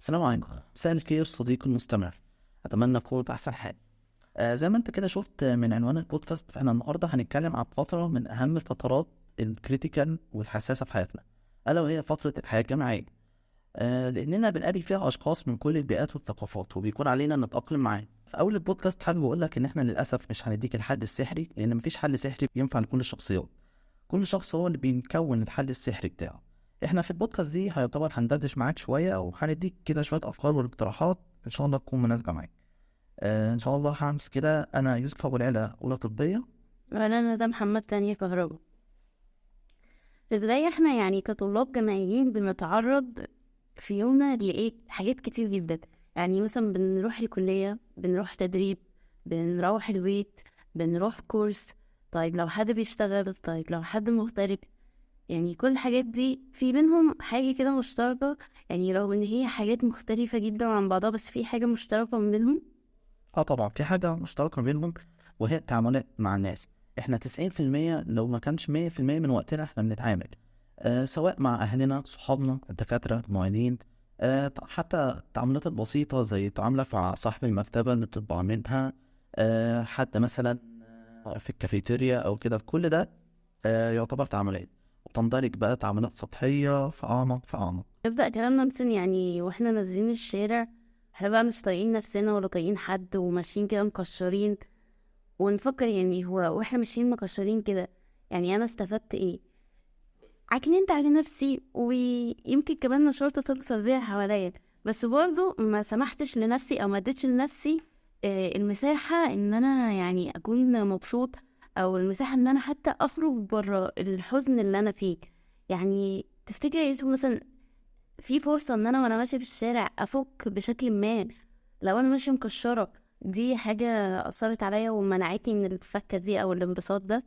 السلام عليكم، مساء الخير صديقي المستمع. أتمنى تكون بأحسن حال. زي ما أنت كده شفت من عنوان البودكاست، فإحنا النهاردة هنتكلم عن فترة من أهم الفترات الكريتيكال والحساسة في حياتنا، ألا وهي فترة الحياة الجامعية. لأننا بنقابل فيها أشخاص من كل البيئات والثقافات، وبيكون علينا نتأقلم معاهم. في أول البودكاست حابب أقول لك إن إحنا للأسف مش هنديك الحل السحري، لأن مفيش حل سحري ينفع لكل الشخصيات. كل شخص هو اللي بيكون الحل السحري بتاعه. احنا في البودكاست دي هيعتبر هندردش معاك شوية، وهنديك كده شوية أفكار واقتراحات إن شاء الله تكون مناسبة معاك. إن شاء الله هعمل كده. أنا يوسف أبو العلا، أولى طبية. أنا ندى محمد تانية كهرباء. في البداية احنا يعني كطلاب جامعيين بنتعرض في يومنا لإيه حاجات كتير جدا. يعني مثلا بنروح الكلية، بنروح تدريب، بنروح البيت، بنروح كورس. طيب لو حد بيشتغل، طيب لو حد مغترب، يعني كل الحاجات دي في بينهم حاجة كده مشتركة. يعني رغم ان هي حاجات مختلفة جدا عن بعضها، بس في حاجة مشتركة ما بينهم. طبعا في حاجة مشتركة بينهم، وهي التعاملات مع الناس. احنا 90% لو ما كانش 100% من وقتنا احنا بنتعامل، سواء مع أهلنا، صحابنا، الدكاترة، المعيدين. حتى التعاملات البسيطة زي تعاملك مع صاحب المكتبة اللي بتطبع منها، حتى مثلا في الكافيتيريا أو كده. كل ده يعتبر تعاملات، وتندرج بقى تعاملات سطحية في أعمق في أعمق. نبدأ كلامنا مثلا يعني واحنا نازلين الشارع، احنا بقى مش طايقين نفسنا ولا طايقين حد وماشيين كده مكشرين، ونفكر يعني هو واحنا ماشيين مكشرين كده، يعني انا استفدت ايه؟ عكننت على نفسي ويمكن كمان نشرت طاقة سلبية حواليا، بس برضو ما سمحتش لنفسي او ما اديتش لنفسي المساحة ان انا يعني اكون مبسوط، او المساحة ان انا حتى اخرج بره الحزن اللي انا فيه. يعني تفتكر يا يوسف مثلا في فرصة ان انا وانا ماشية في الشارع افك بشكل ما؟ لو انا ماشية مكشرة، دي حاجة اثرت عليا ومنعتني من الفكة دي او الانبساط ده.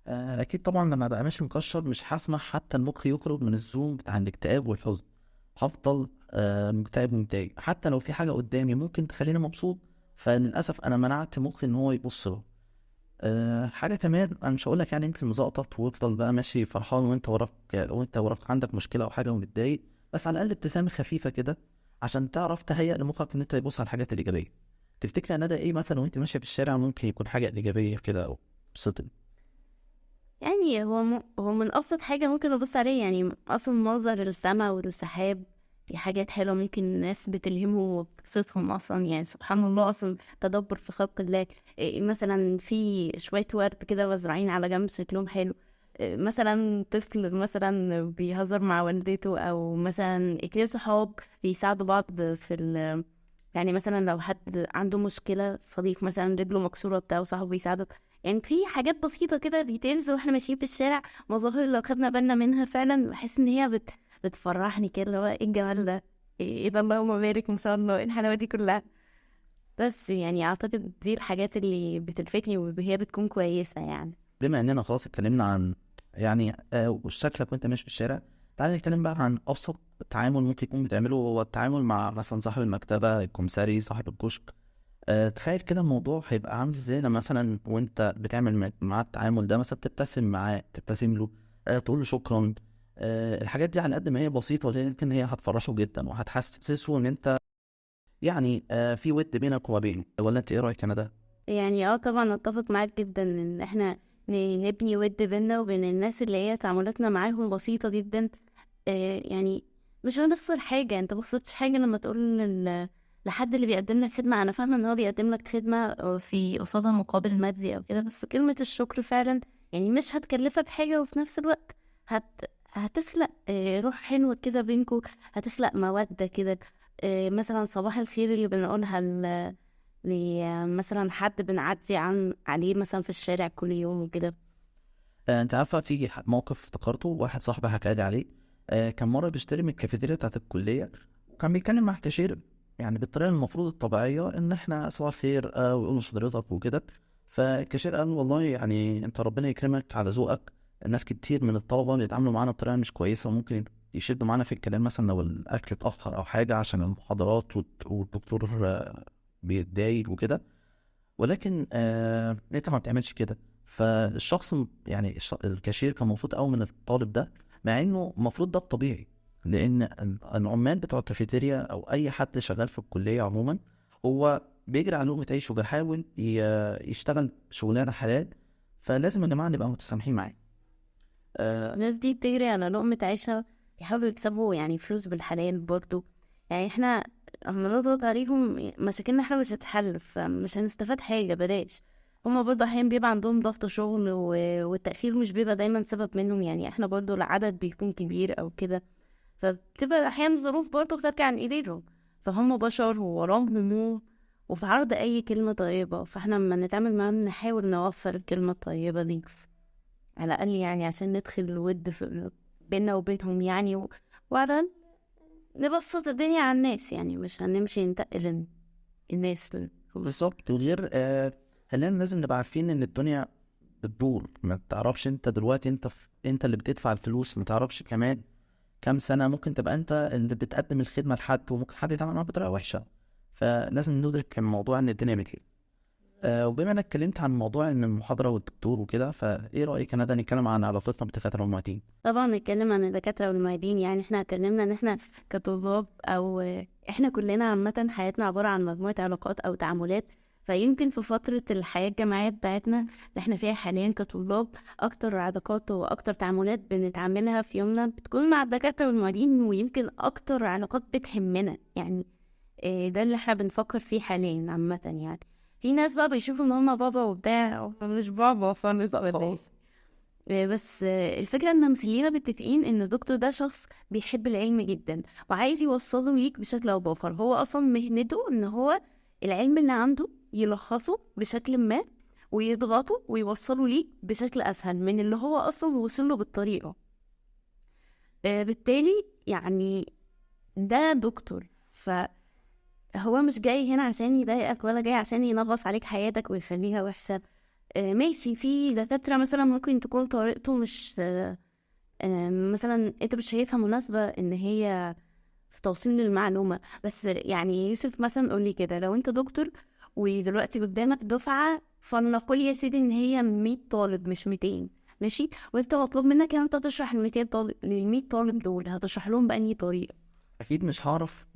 أكيد طبعا، لما بقى ماشي مكشر مش هسمح حتى المخ يخرج من الزوم بتاع الاكتئاب والحزن. هفضل مكتئب ومتضايق، حتى لو في حاجة قدامي ممكن تخليني مبسوط، فللأسف أنا منعت مخي إن هو يبص له. حاجة كمان، أنا مش هقولك يعني أنت مزقطط وافضل بقى ماشي فرحان وأنت وراك عندك مشكلة أو حاجة ومتضايق، بس على الأقل ابتسامة خفيفة كده، عشان تعرف تهيأ لمخك إن أنت يبص على الحاجات الإيجابية. تفتكر يا ندى إيه مثلا وأنت ماشية في الشارع ممكن يكون حاجة إيجابية كده أو تبسطك؟ يعني هو من ابسط حاجه ممكن ابص عليه، يعني اصلا منظر السماء والسحاب، دي حاجات حلوه ممكن الناس بتلهمه وبتبسطهم اصلا. يعني سبحان الله، اصلا تدبر في خلق الله. مثلا في شويه ورد كده مزرعين على جنب شكلهم حلو. مثلا طفل مثلا بيهزر مع والدته، او مثلا اتنين صحاب بيساعدوا بعض في يعني مثلا لو حد عنده مشكلة، صديق مثلا رجله مكسورة بتاع وصاحبه بيساعده. يعني في حاجات بسيطة كده ديتيلز واحنا ماشيين في الشارع، مظاهر لو خدنا بالنا منها فعلا بحس ان هي بتفرحني كده، اللي هو ايه الجمال ده، ايه ده، اللهم بارك ما شاء الله، ايه الحلاوة دي كلها. بس يعني اعتقد دي الحاجات اللي بتلفتني وهي بتكون كويسة يعني. بما اننا خلاص اتكلمنا عن يعني وشكلك وانت ماشي في الشارع، تعالى نتكلم بقى عن ابسط تعامل ممكن يكون بتعمله، هو التعامل مع مثلا صاحب المكتبة، الكمساري، صاحب الكشك. تخيل كده الموضوع هيبقى عامل ازاي لما مثلا وانت بتعمل معاه التعامل ده، مثلا تبتسم معاه، تبتسم له، تقول له شكرا. الحاجات دي على قد ما هي بسيطة، ولكن هي هتفرحه جدا وهتحسسه ان انت يعني في ود بينك وما بينه. ولا انت ايه رأيك يا ندى؟ يعني طبعا اتفق معاك جدا ان احنا نبني ود بينا وبين الناس اللي هي تعاملاتنا معاهم بسيطة جدا. يعني مش هنخسر حاجة، انت مخسرتش حاجة لما تقول لحد اللي بيقدم لك خدمة. انا فاهمة ان هو بيقدم لك خدمة في قصادها مقابل مادي او كده، بس كلمة الشكر فعلا يعني مش هتكلفك حاجة، وفي نفس الوقت هتخلق روح حلوة كده بينكو، هتخلق مودة كده. مثلا صباح الخير اللي بنقولها مثلا حد بنعدي عليه مثلا في الشارع كل يوم وكده. انت عارفه في موقف افتكرته، واحد صاحبي حكى لي عليه. كان مره بيشتري من الكافيتيريا بتاعت الكليه، وكان بيتكلم مع الكاشير يعني بالطريقه المفروض الطبيعيه، ان احنا صباح الخير ويقول له حضرتك وكده. فالكاشير قال والله يعني انت ربنا يكرمك على ذوقك. الناس كتير من الطلبه بيتعاملوا معانا بطريقه مش كويسه، ممكن يشدوا معانا في الكلام مثلا لو الاكل اتاخر او حاجه عشان المحاضرات والدكتور بيتضايق وكده. ولكن انت ما بتعملش كده. فالشخص يعني الكاشير كان المفروض اول من الطالب ده، مع انه المفروض ده الطبيعي. لان العمال بتوع الكافيتيريا او اي حد شغال في الكليه عموما هو بيجري على لقمه عيشه وبيحاول يشتغل شغلانه حلال، فلازم يا جماعه نبقى متسامحين معاه. الناس دي بتجري على لقمة عيشها، بيحاولوا يكسبوا يعني فلوس بالحلال برضو. يعني احنا لما نضغط عليهم مشاكلنا احنا مش هتحل، فمش هنستفاد حاجة بلاش. هما برضو أحيانا بيبقى عندهم ضغط شغل والتأخير مش بيبقى دايما سبب منهم، يعني احنا برضو العدد بيكون كبير أو كده، فبتبقى أحيانا ظروف برضو خارجة عن إيديهم. فهم بشر ووراهم هموم، وفي عرض أي كلمة طيبة، فاحنا لما نتعامل معاهم نحاول نوفر الكلمة الطيبة دي على الأقل، يعني عشان ندخل الود بيننا وبينهم يعني، وبعدين نبسط الدنيا على الناس، يعني مش هنمشي ننتقل الناس بالظبط. وغير خلينا لازم نبقى عارفين ان الدنيا بتدور، ما تعرفش انت دلوقتي انت اللي بتدفع الفلوس، ما تعرفش كمان كام سنة ممكن تبقى انت اللي بتقدم الخدمة لحد، وممكن حد يتعامل معاك بطريقة وحشة. فلازم ندرك الموضوع ان الدنيا بتلف. وبما انك اتكلمت عن موضوع ان المحاضرة والدكتور وكده، فايه رأيك انا ده نتكلم عن علاقتنا بالدكاترة والمعيدين؟ طبعا نتكلم عن الدكاترة والمعيدين. يعني احنا اتكلمنا ان احنا كطلاب، او احنا كلنا عامة حياتنا عبارة عن مجموعة علاقات او تعاملات. فيمكن في فترة الحياة الجامعية بتاعتنا اللي احنا فيها حاليا كطلاب، اكتر علاقات واكتر تعاملات بنتعاملها في يومنا بتكون مع الدكاترة والمعيدين، ويمكن اكتر علاقات بتهمنا يعني. ده اللي احنا بنفكر فيه حاليا عامة يعني. في ناس بقى بيشوفوا ان هما بابا وبتاع، هما مش بابا خالص. بس الفكرة ان مسلينا متفقين ان الدكتور ده شخص بيحب العلم جدا، وعايز يوصله ليك بشكل او باخر. هو اصلا مهنته ان هو العلم اللي عنده يلخصه بشكل ما، ويضغطه ويوصله ليك بشكل اسهل من اللي هو اصلا وصله بالطريقة. بالتالي يعني ده دكتور، فهو مش جاي هنا عشان يضايقك، ولا جاي عشان ينغص عليك حياتك ويخليها وحشة. ماشي، في دكاترة مثلا ممكن تكون طريقته مش مثلا انت مش شايفها مناسبة ان هي في توصيل للمعلومة. بس يعني يوسف مثلا قولي كده، لو انت دكتور ودلوقتي قدامك دفعة، فلنقول يا سيدي ان هي 100 طالب مش 200، ماشي، وانت مطلوب منك ان انت تشرح ال 200 طالب، لل 100 طالب دول هتشرح لهم بأنهي طريقة؟ اكيد مش هعرف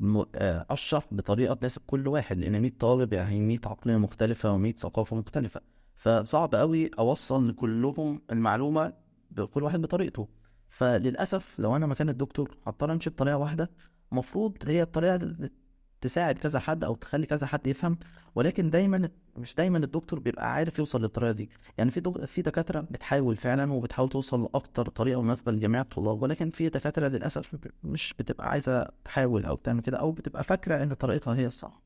اشرح بطريقه تناسب كل واحد، لان 100 طالب يعني 100 عقليه مختلفه و100 ثقافه مختلفه، فصعب قوي اوصل لكلهم المعلومه بكل واحد بطريقته. فللاسف لو انا مكان الدكتور هضطر امشي بطريقه واحده، المفروض هي الطريقه اللي تساعد كذا حد او تخلي كذا حد يفهم، ولكن دايما مش دايما الدكتور بيبقى عارف يوصل للطريقه دي. يعني في دكاتره بتحاول فعلا وبتحاول توصل لاكتر طريقه مناسبه لجميع الطلاب، ولكن في دكاتره للاسف مش بتبقى عايزه تحاول او تعمل كده، او بتبقى فاكره ان طريقتها هي الصح.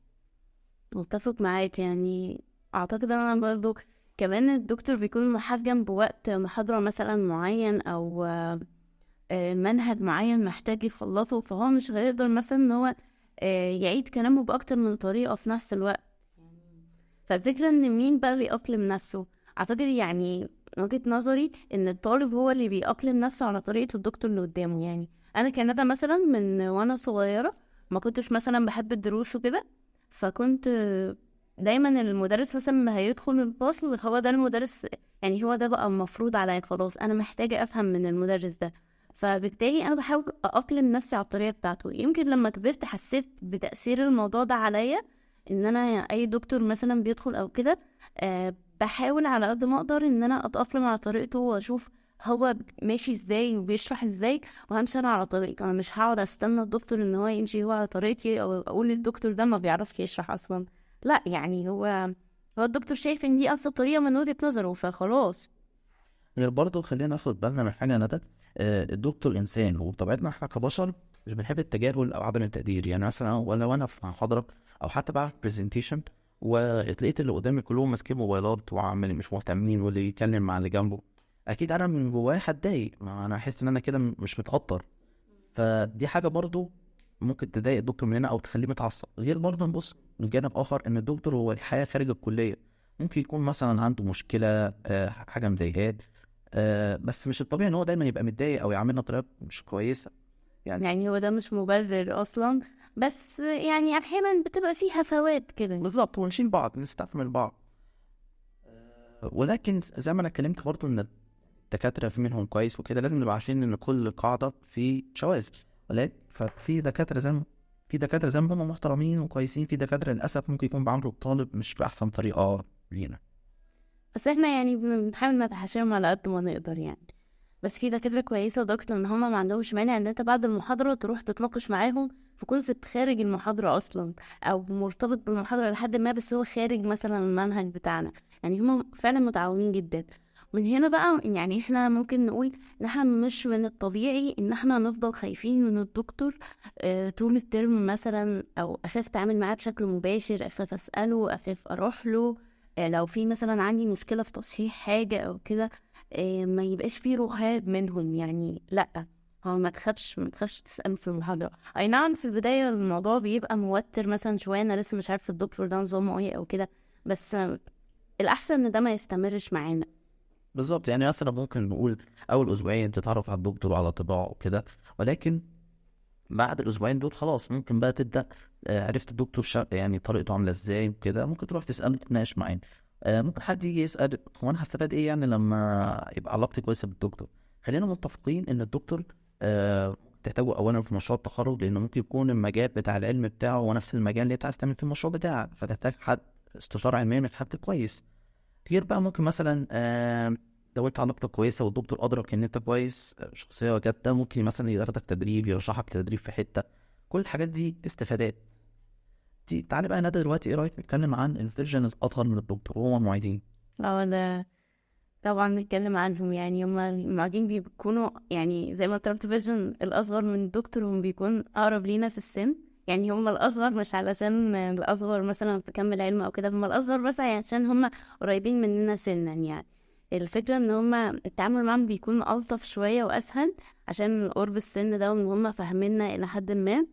متفق معاك يعني. اعتقد انا برضو كمان الدكتور بيكون محجم بوقت محاضرة مثلا معين، او منهج معين محتاج يخلصه، فهو مش هيقدر مثلا ان هو يعيد كلامه بأكتر من طريقة في نفس الوقت. فالفكرة ان مين بقى بيأقلم نفسه؟ اعتقد يعني من وجهة نظري ان الطالب هو اللي بيأقلم نفسه على طريقة الدكتور اللي قدامه. يعني انا كندى مثلا من وانا صغيرة ما كنتش مثلا بحب الدروس وكده، فكنت دايما المدرس مثلا ما هيدخل الفصل هو ده المدرس، يعني هو ده بقى المفروض عليا، خلاص انا محتاجة افهم من المدرس ده. فبالتالي انا بحاول اقلم نفسي على الطريقة بتاعته. يمكن لما كبرت حسيت بتأثير الموضوع ده عليا، ان انا اي دكتور مثلا بيدخل او كده بحاول على قد ما اقدر ان انا اتأقلم على طريقته، واشوف هو ماشي ازاي وبيشرح ازاي، وهمشي انا على طريقته. انا مش هقعد استنى الدكتور ان هو يمشي هو على طريقتي، او اقول الدكتور ده ما بيعرفش يشرح اصلا. لا يعني هو الدكتور شايف ان دي انسب طريقة من وجهة نظره، فخلاص. غير برضه خلينا ناخد بالنا من حاجه ندى، الدكتور انسان، وبطبيعتنا احنا كبشر مش بنحب التجاهل او عدم التقدير. يعني مثلا لو انا في محاضره او حتى بعمل برزنتيشن ولقيت اللي قدامي كلهم ماسكين موبايلات وعمال مش مهتمين، واللي يتكلم مع اللي جنبه، اكيد انا من جوايا هتضايق، ما انا احس ان انا كده مش متقدر. فدي حاجه برضه ممكن تضايق الدكتور مننا او تخليه متعصب. غير برضه نبص من جانب اخر ان الدكتور هو الحياه خارج الكليه، ممكن يكون مثلا عنده مشكله، حاجه مضايقاه، بس مش الطبيعي ان هو دايما يبقى متضايق او يعاملنا بطريقه مش كويسه يعني. يعني هو ده مش مبرر اصلا، بس يعني احيانا بتبقى فيه هفوات كده. بالظبط، ونشيل بعض نستحمل بعض. ولكن زي ما انا اتكلمت برضو ان الدكاتره في منهم كويس وكده، لازم نبقى عارفين ان كل قاعده في شواذ. ولكن ففي دكاترة في دكاترة زي ما هم محترمين وكويسين، في دكاترة للأسف ممكن يكون بيعاملوا الطالب مش بأحسن طريقة لينا. بس احنا يعني بنحاول نتحاشاهم على قد ما نقدر يعني. بس في دكاترة كويسة لدرجة ان هما ما عندهمش مانع ان انت بعد المحاضرة تروح تتناقش معاهم في كونسبت خارج المحاضرة اصلا، او مرتبط بالمحاضرة لحد ما، بس هو خارج مثلا المنهج بتاعنا. يعني هما فعلا متعاونين جدا. من هنا بقى يعني احنا ممكن نقول ان احنا مش من الطبيعي ان احنا نفضل خايفين من الدكتور طول الترم مثلا، او اخاف اتعامل معاه بشكل مباشر، اخاف اسأله، اخاف اروح له لو في مثلا عندي مشكلة في تصحيح حاجة او كده. ما يبقاش فيه رهاب منهم يعني، لا. هو ما تخافش تسأله في المحاضرة. اي نعم في البداية الموضوع بيبقى موتر مثلا شوية، انا لسه مش عارفة الدكتور ده نظامه ايه او كده، بس الاحسن ان ده ما يستمرش معانا. بالظبط، يعني مثلا ممكن نقول أول أسبوعين تتعرف على الدكتور وعلى طباعه وكده، ولكن بعد الأسبوعين دول خلاص ممكن بقى تبدأ عرفت الدكتور يعني طريقته عاملة ازاي وكده، ممكن تروح تسأله تتناقش معاه. ممكن حد يجي يسأل هو أنا هستفاد ايه يعني لما يبقى علاقتي كويسة بالدكتور. خلينا متفقين إن الدكتور تحتاجه أولا في مشروع التخرج، لأنه ممكن يكون المجال بتاع العلم بتاعه هو نفس المجال اللي أنت عايز تعمل فيه المشروع بتاعك، فتحتاج حد استشارة علمية من حد كويس. غير بقى ممكن مثلا لو انت علاقتك كويسه والدكتور ادرك ان انت كويس شخصيه جاده، ممكن مثلا ياخدك تدريب، يرشحك تدريب في حته. كل الحاجات دي استفادات. تعالى بقى ندى دلوقتي، ايه رايك نتكلم عن الفيرجن الاصغر من الدكتور وهو المعيدين؟ اه ده طبعا نتكلم عنهم. يعني هما المعيدين بيكونوا يعني زي ما طلبت فيرجن الأصغر من الدكتور، هم بيكون أقرب لينا في السن. يعني هما الأصغر مش علشان الأصغر مثلا في كم العلم أو كده، هما الأصغر بس عشان هما قريبين مننا سنا يعني. الفكرة ان هما التعامل معاهم بيكون ألطف شوية وأسهل عشان قرب السن ده، وان هما فاهميننا إلى حد ما.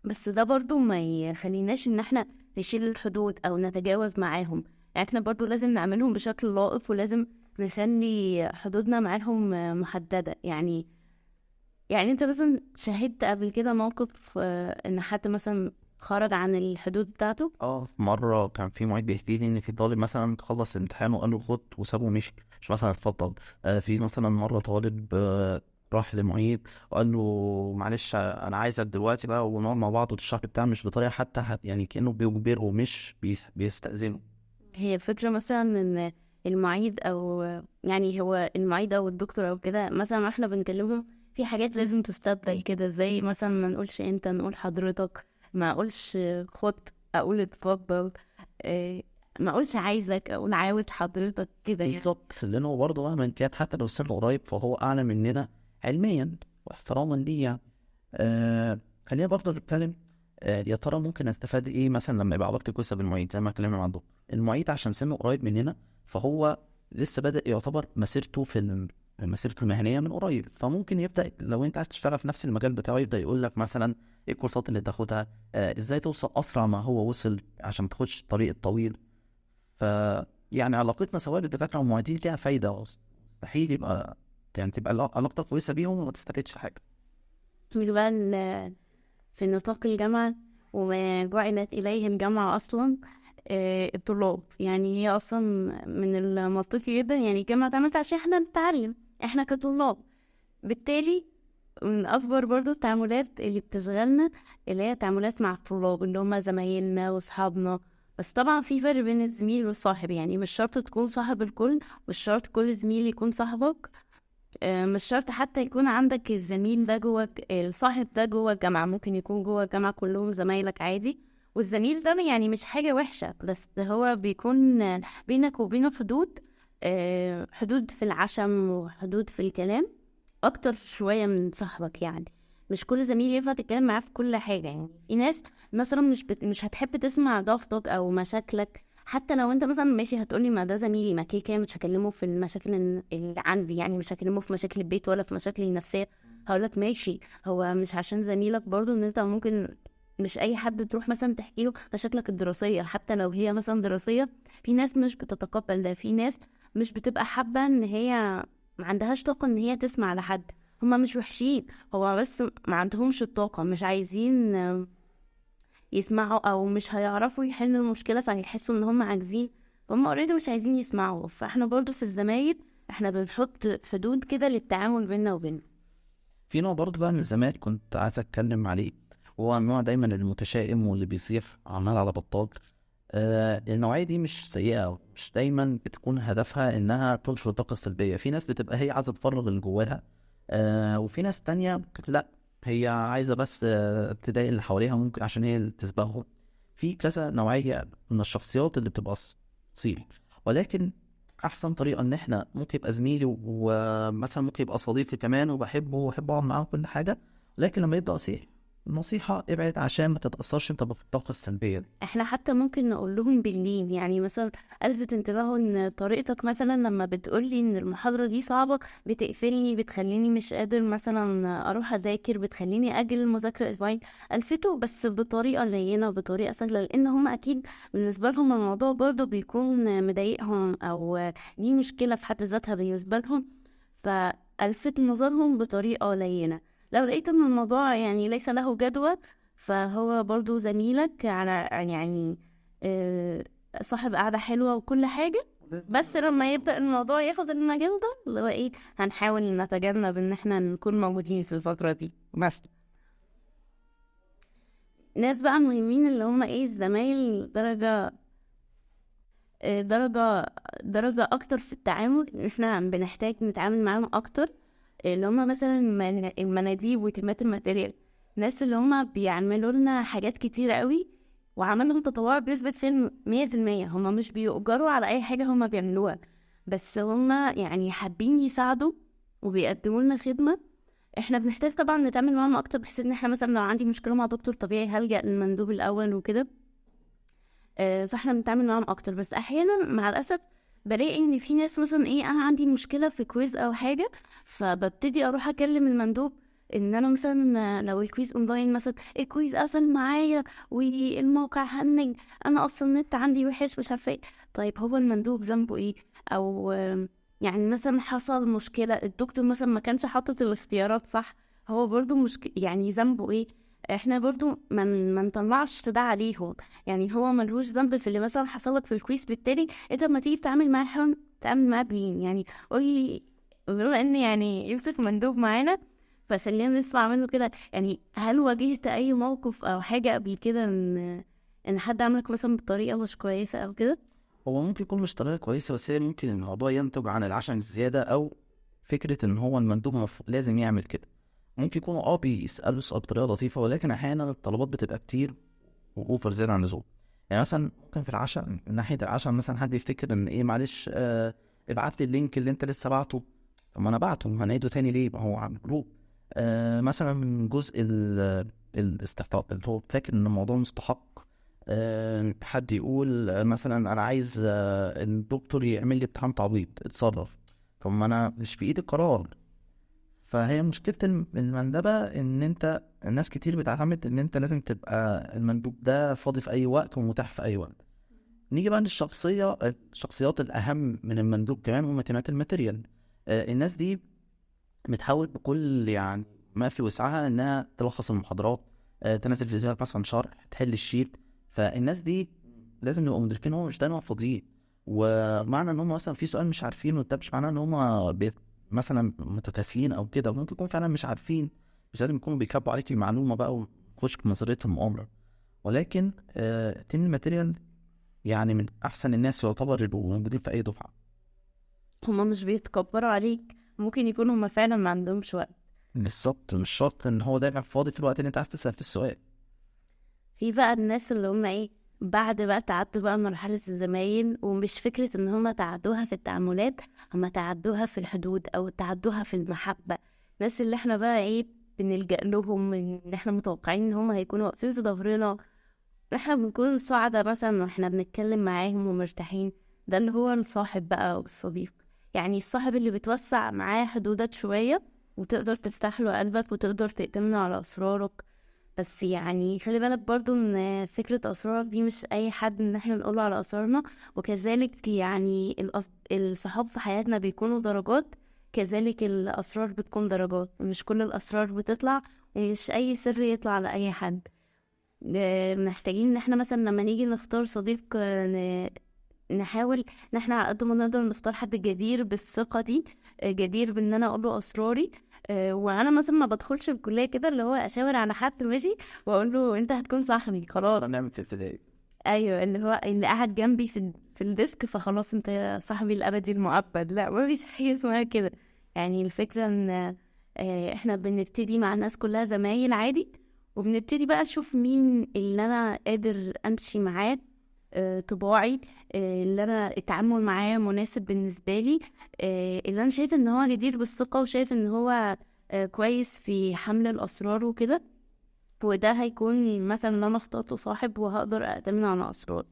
بس ده برضو ما يخليناش ان احنا نشيل الحدود او نتجاوز معاهم. يعني احنا برضو لازم نعملهم بشكل لائق، ولازم نخلي حدودنا معاهم محددة يعني. يعني انت مثلا شاهدت قبل كده موقف ان حد مثلا خرج عن الحدود بتاعته؟ في مره كان في معيد بيحكي لي ان في طالب مثلا خلص الامتحان وقال له خد وسابه ومشي، مش مثلا اتفضل. في مثلا مره طالب راح للمعيد وقال له معلش انا عايزك دلوقتي بقى ونقعد مع بعض وتشرح لي بتاع، مش بطريقه حتى يعني كانه بيجبره ومش بيستأذنه. هي الفكرة مثلا ان المعيد او يعني هو المعيد او الدكتور او كده، مثلا احنا بنكلمهم في حاجات لازم تستبدل كده، زي مثلا ما نقولش انت، نقول حضرتك. ما اقولش خد، اقول اتفضل. إيه، ما اقولش عايزك، اقول عاوز حضرتك كده يعني. بالظبط، لانه برضه مهما كان حتى لو السن قريب فهو اعلى مننا علميا واحتراما ليه يعني. خلينا برضه نتكلم. يا ترى ممكن استفاد ايه مثلا لما يبقى علاقتي كويسه بالمعيد؟ زي ما اتكلمنا مع الدكتور، المعيد عشان سنه قريب مننا فهو لسه بادئ يعتبر مسيرته مسيرته المهنيه من قريب، فممكن يبدا لو انت عايز تشتغل في نفس المجال بتاعه يبدا يقول لك مثلا ايه الكورسات اللي تاخدها، ازاي توصل اسرع ما هو وصل عشان ما تاخدش الطريق الطويل. ف يعني علاقتنا سواء بالدكاتره والمعيدين ليها فايده، مستحيل يبقى يعني تبقى علاقتك كويسه بيهم وما تستفادش حاجه. تقول بقى في نطاق الجامعة وما جعلت إليه الجامعة أصلا الطلاب. يعني هي أصلا من المنطقي جدا، يعني الجامعة اتعملت عشان احنا نتعلم، احنا كطلاب. بالتالي من أكبر برضو التعاملات اللي بتشغلنا اللي هي تعاملات مع الطلاب اللي هم زمايلنا وصحابنا. بس طبعا في فرق بين الزميل والصاحب، يعني مش شرط تكون صاحب الكل، مش شرط كل زميل يكون صاحبك. مش شرط حتى يكون عندك الزميل ده جوه الصاحب ده جوه الجامعة، ممكن يكون جوه الجامعة كلهم زمايلك عادي. والزميل ده يعني مش حاجة وحشة، بس هو بيكون بينك وبينه حدود، حدود في العشم وحدود في الكلام اكتر شوية من صاحبك يعني. مش كل زميل ينفع تتكلم معاه في كل حاجة. يعني في ناس مثلا مش هتحب تسمع ضغطك او مشاكلك، حتى لو انت مثلا ماشي هتقولي ما ده زميلي، ما كده مش هكلمه في المشاكل اللي عندي، يعني مش هكلمه في مشاكل البيت ولا في مشاكل النفسية. هقولك ماشي، هو مش عشان زميلك برضو ان انت ممكن مش اي حد تروح مثلا تحكي له مشاكلك الدراسية، حتى لو هي مثلا دراسية. في ناس مش بتتقبل ده، في ناس مش بتبقى حابة ان هي ما عندهاش طاقة ان هي تسمع لحد. هما مش وحشين، هو بس ما عندهمش الطاقة، مش عايزين يسمعوا، او مش هيعرفوا يحلوا المشكلة فهيحسوا ان هم عاجزين. هم اوريدي مش عايزين يسمعوا. فاحنا برضو في الزمايل احنا بنحط حدود كده للتعامل بيننا وبينهم. في نوع برضه بقى من الزمايل كنت عايز اتكلم عليه، هو النوع دايما المتشائم واللي بيصيح عمال على بطال. النوعية دي مش سيئة، أو مش دايما بتكون هدفها إنها تنشر الطاقة السلبية. في ناس بتبقى هي عايزة تفرغ اللي جواها، وفي ناس تانية لأ، هي عايزة بس تضايق اللي حواليها ممكن عشان هي اللي تسبقهم. في كذا نوعية من الشخصيات اللي بتبقى صيح. ولكن أحسن طريقة إن إحنا ممكن يبقى زميلي ومثلا ممكن يبقى صديقي كمان وبحبه وأحب أقعد معاه كل حاجة، لكن لما يبدأ يصيح، النصيحة ابعد عشان ما تتأثرش انت بالطاقة السلبية دي. احنا حتى ممكن نقول لهم بالليل، يعني مثلا الفت انتباهه ان طريقتك مثلا لما بتقولي ان المحاضرة دي صعبة بتقفلني، بتخليني مش قادر مثلا اروح اذاكر، بتخليني اجل المذاكرة اسبوعين. الفته بس بطريقة لينة، بطريقة سهلة، لان هم اكيد بالنسبة لهم الموضوع برضو بيكون مضايقهم، او دي مشكلة في حد ذاتها بالنسبة لهم. فالفت نظرهم بطريقة لينة. لو لقيت ان الموضوع يعني ليس له جدوى، فهو برضو زميلك على يعني آه، صاحب قعدة حلوة وكل حاجة. بس لما يبدأ الموضوع ياخد المجال ده، اللي هو ايه، هنحاول نتجنب ان احنا نكون موجودين في الفترة دي. بس ناس بقى مهمين اللي هم ايه، الزمايل درجة درجة درجة أكتر في التعامل، احنا بنحتاج نتعامل معاهم أكتر. اللي هما مثلا المناديب وتيمات الماتيريال، الناس اللي هما بيعملوا لنا حاجات كتيرة قوي، وعملهم تطوع بنسبة فين 100%. هما مش بيؤجروا على أي حاجة هما بيعملوها، بس هما يعني حابين يساعدوا وبيقدموا لنا خدمة. احنا بنحتاج طبعا نتعامل معاهم أكتر، بحيث ان احنا مثلا لو عندي مشكلة مع دكتور طبيعي هلجأ للمندوب الأول وكده. فاحنا بنتعامل معاهم اكتر. بس احيانا مع الاسف بلاقي ان في ناس مثلا ايه، انا عندي مشكله في كويز او حاجه، فببتدي اروح اكلم المندوب ان انا مثلا لو الكويز اونلاين مثلا الكويز قفل معايا والموقع هنج، انا اصلا النت عندي وحش مش عارفه ايه. طيب هو المندوب ذنبه ايه؟ او يعني مثلا حصل مشكله، الدكتور مثلا ما كانش حاطط الاختيارات صح، هو برضو مشكله، يعني ذنبه ايه؟ احنا برضو ما نطلعش ده عليهم. يعني هو ملهوش ذنب في اللي مثلا حصلك في الكويس، بالتالي انت لما تيجي تتعامل معاه حاول تتعامل معاه بلين. يعني قولي، بما ان يعني يوسف مندوب معانا، فخلينا نسمع منه كده. يعني هل واجهت اي موقف او حاجة قبل كده ان حد عملك مثلا بطريقة مش كويسة او كده؟ هو ممكن يكون مش طريقة كويسة، بس هي ممكن الموضوع ينتج عن العشم الزيادة، أو فكرة إن هو المندوب لازم يعمل كده. ممكن يكونوا بيسألوا سؤال بطريقة لطيفة، ولكن أحيانا الطلبات بتبقى كتير وأوفر زيادة عن اللزوم. يعني مثلا ممكن في العشاء، من ناحية العشاء مثلا حد يفتكر إن إيه، معلش ابعت لي اللينك اللي أنت لسه بعته. طب ما أنا بعته، هنعيده تاني ليه؟ ما هو عم جروب. مثلا من جزء الاستحقاق، اللي هو فاكر إن الموضوع مستحق. حد يقول مثلا انا عايز الدكتور يعمل لي امتحان تعويض، اتصرف. طب ما انا مش في ايدي القرار. فهي مشكلة المندبة ان انت، الناس كتير بتعتمد ان انت لازم تبقى المندوب ده فاضي في اي وقت ومتاح في اي وقت. نيجي بقى الشخصيات الاهم من المندوب كمان هم تيمات الماتيريال. الناس دي بتحاول بكل يعني ما في وسعها انها تلخص المحاضرات، تنزل فيديوهات مثلا شرح، تحل الشيت. فالناس دي لازم نبقى مدركين ان هم مش دايما فاضيين. ومعنى ان هم مثلا في سؤال مش عارفينه، ده مش معناه ان هم مثلا متكاسلين او كده. ممكن يكون فعلا مش عارفين، مش لازم يكونوا بيكبوا عليك المعلومه بقى وخش في نظريه المؤامره. ولكن تيم الماتيريال يعني من احسن الناس يعتبر اللي بيبقوا موجودين في اي دفعه. هما مش بيتكبروا عليك، ممكن يكونوا هما فعلا ما عندهمش وقت. بالظبط، مش شرط ان هو دايما فاضي في الوقت اللي انت عايز تسال في السؤال. في بقى الناس اللي هم ايه، بعد بقى تعدوا بقى مرحلة الزمايل، ومش فكرة ان هم تعدوها في التعاملات، هم تعدوها في الحدود او تعدوها في المحبة. الناس اللي احنا بقى ايه، بنلجأ لهم ان احنا متوقعين ان هم هيكونوا واقفين في ظهرنا، احنا بنكون سعداء مثلا واحنا بنتكلم معاهم ومرتاحين. ده اللي هو الصاحب بقى والصديق. يعني الصاحب اللي بتوسع معاه حدودك شوية، وتقدر تفتح له قلبك وتقدر تأتمنه على أسرارك. بس يعني خلي بالك برضو ان فكرة أسرارك دي مش أي حد ان احنا نقوله على أسرارنا. وكذلك يعني الصحاب في حياتنا بيكونوا درجات، كذلك الأسرار بتكون درجات، مش كل الأسرار بتطلع، ومش أي سر يطلع لأي حد. محتاجين ان احنا مثلا لما نيجي نختار صديق نحاول ان احنا على قد ما نقدر نختار حد جدير بالثقة دي، جدير بان انا اقول له اسراري. وانا مثلا ما بدخلش الكلية كده اللي هو اشاور على حد ماشي واقول له انت هتكون صاحبي خلاص. كنا بنعمل في ابتدائي. ايوه، اللي هو اللي قاعد جنبي في الديسك فخلاص انت صاحبي الابدي المؤبد. لا، ما فيش حاجه اسمها كده. يعني الفكره ان احنا بنبتدي مع الناس كلها زمايل عادي، وبنبتدي بقى نشوف مين اللي انا قادر امشي معاه، طباعي، اللي انا التعامل معاه مناسب بالنسبه لي، اللي انا شايف ان هو جدير بالثقه وشايف ان هو كويس في حمل الاسرار وكده. وده هيكون مثلا لو انا اخترته صاحب وهقدر أأتمن على اسرار.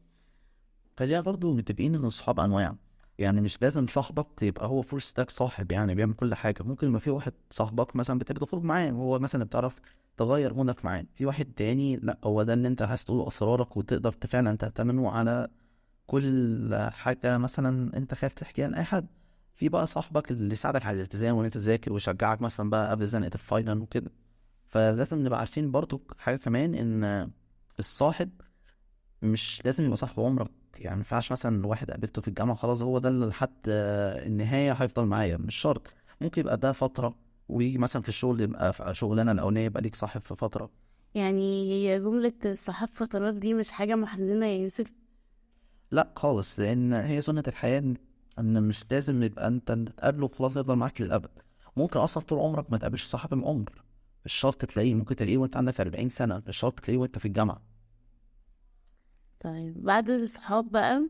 خلينا برضو متفقين ان الصحاب انواع. يعني مش لازم صاحبك يبقى هو فول ستاك صاحب يعني بيعمل كل حاجه. ممكن يبقى في واحد صاحبك مثلا بتحب تخرج معاه وهو مثلا بتعرف تغير مودك معاه، في واحد تاني لا هو ده اللي انت عايز تقول اسرارك وتقدر فعلا تعتمده على كل حاجه مثلا انت خايف تحكيها لاي حد. في بقى صاحبك اللي يساعدك على الالتزام وان انت تذاكر ويشجعك مثلا بقى قبل زنقه الفاينل وكده. فلازم نبقى عارفين برضو حاجه كمان، ان الصاحب مش لازم يبقى صاحب عمرك. يعني ما ينفعش مثلا واحد قابلته في الجامعة خلاص هو ده اللي لحد النهاية هيفضل معايا، مش شرط. ممكن يبقى ده فترة، ويجي مثلا في الشغل يبقى في شغلانة الأولانية يبقى ليك صاحب في فترة. يعني هي جملة صحاب فترات دي مش حاجة محزنة يا يوسف؟ لا خالص، لأن هي سنة الحياة إن مش لازم يبقى أنت تقابله خلاص يفضل معاك للأبد. ممكن أصلا طول عمرك ما تقابلش صاحب العمر. مش شرط تلاقيه، ممكن تلاقيه وأنت عندك 40 سنة، مش شرط تلاقيه وأنت في الجامعة. طيب بعد الصحاب بقى،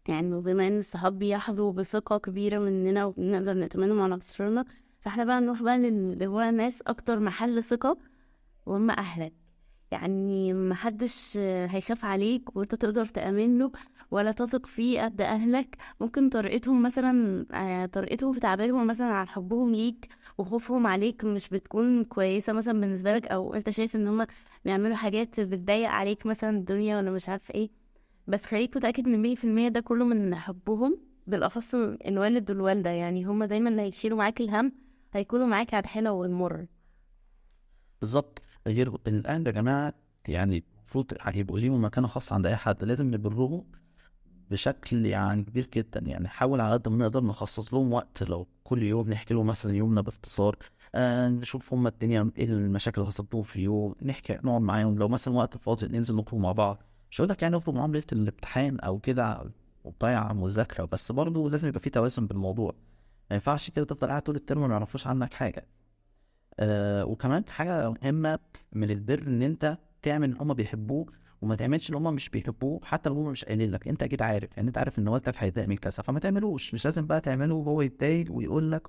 يعني بما ان الصحاب بيحظوا بثقة كبيرة مننا وبنقدر نأتمنهم على أسرارنا، فاحنا بقى نروح بقى اللي هو ناس أكتر محل ثقة، وهم أهلك. يعني محدش هيخاف عليك وانت تقدر تأمن له ولا تثق فيه قد أهلك. ممكن طريقتهم مثلا، طريقتهم في تعبيرهم مثلا عن حبهم ليك وخوفهم عليك مش بتكون كويسة مثلا بالنسبة لك، أو انت شايف ان هما بيعملوا حاجات بتضايق عليك مثلا الدنيا ولا مش عارف ايه. بس خليك متأكد ان 100% ده كله من حبهم، بالأخص الوالد والوالدة. يعني هما دايما اللي هيشيلوا معاك الهم، هيكونوا معاك على الحلو والمر. بالظبط. غير الأهل يا جماعة، يعني المفروض هيبقوا ليهم مكانة خاصة عند أي حد، لازم نبرهم بشكل يعني كبير جدا. يعني حاول على قد ما نقدر نخصص لهم وقت، لو كل يوم نحكي لهم مثلا يومنا باختصار. نشوف هما الدنيا ايه المشاكل اللي حصلت لهم في اليوم، نحكي نقعد معاهم. لو مثلا وقت فاضي ننزل نخرج مع بعض. مش هقول لك يعني نخرج معاهم ليلة الامتحان او كده وتضيع مذاكرة، بس برضه لازم يبقى في توازن بالموضوع. ما ينفعش كده تفضل قاعد طول الترم ما يعرفوش عنك حاجة. وكمان حاجة مهمة من البر ان انت تعمل اللي هما بيحبوه، وما تعملش اللي هما مش بيحبوه. حتى لو هما مش قايلين لك، انت اكيد عارف. يعني انت عارف ان والدك هيتضايق من كذا فما تعملوش. مش لازم بقى تعمله وهو يتضايق ويقول لك.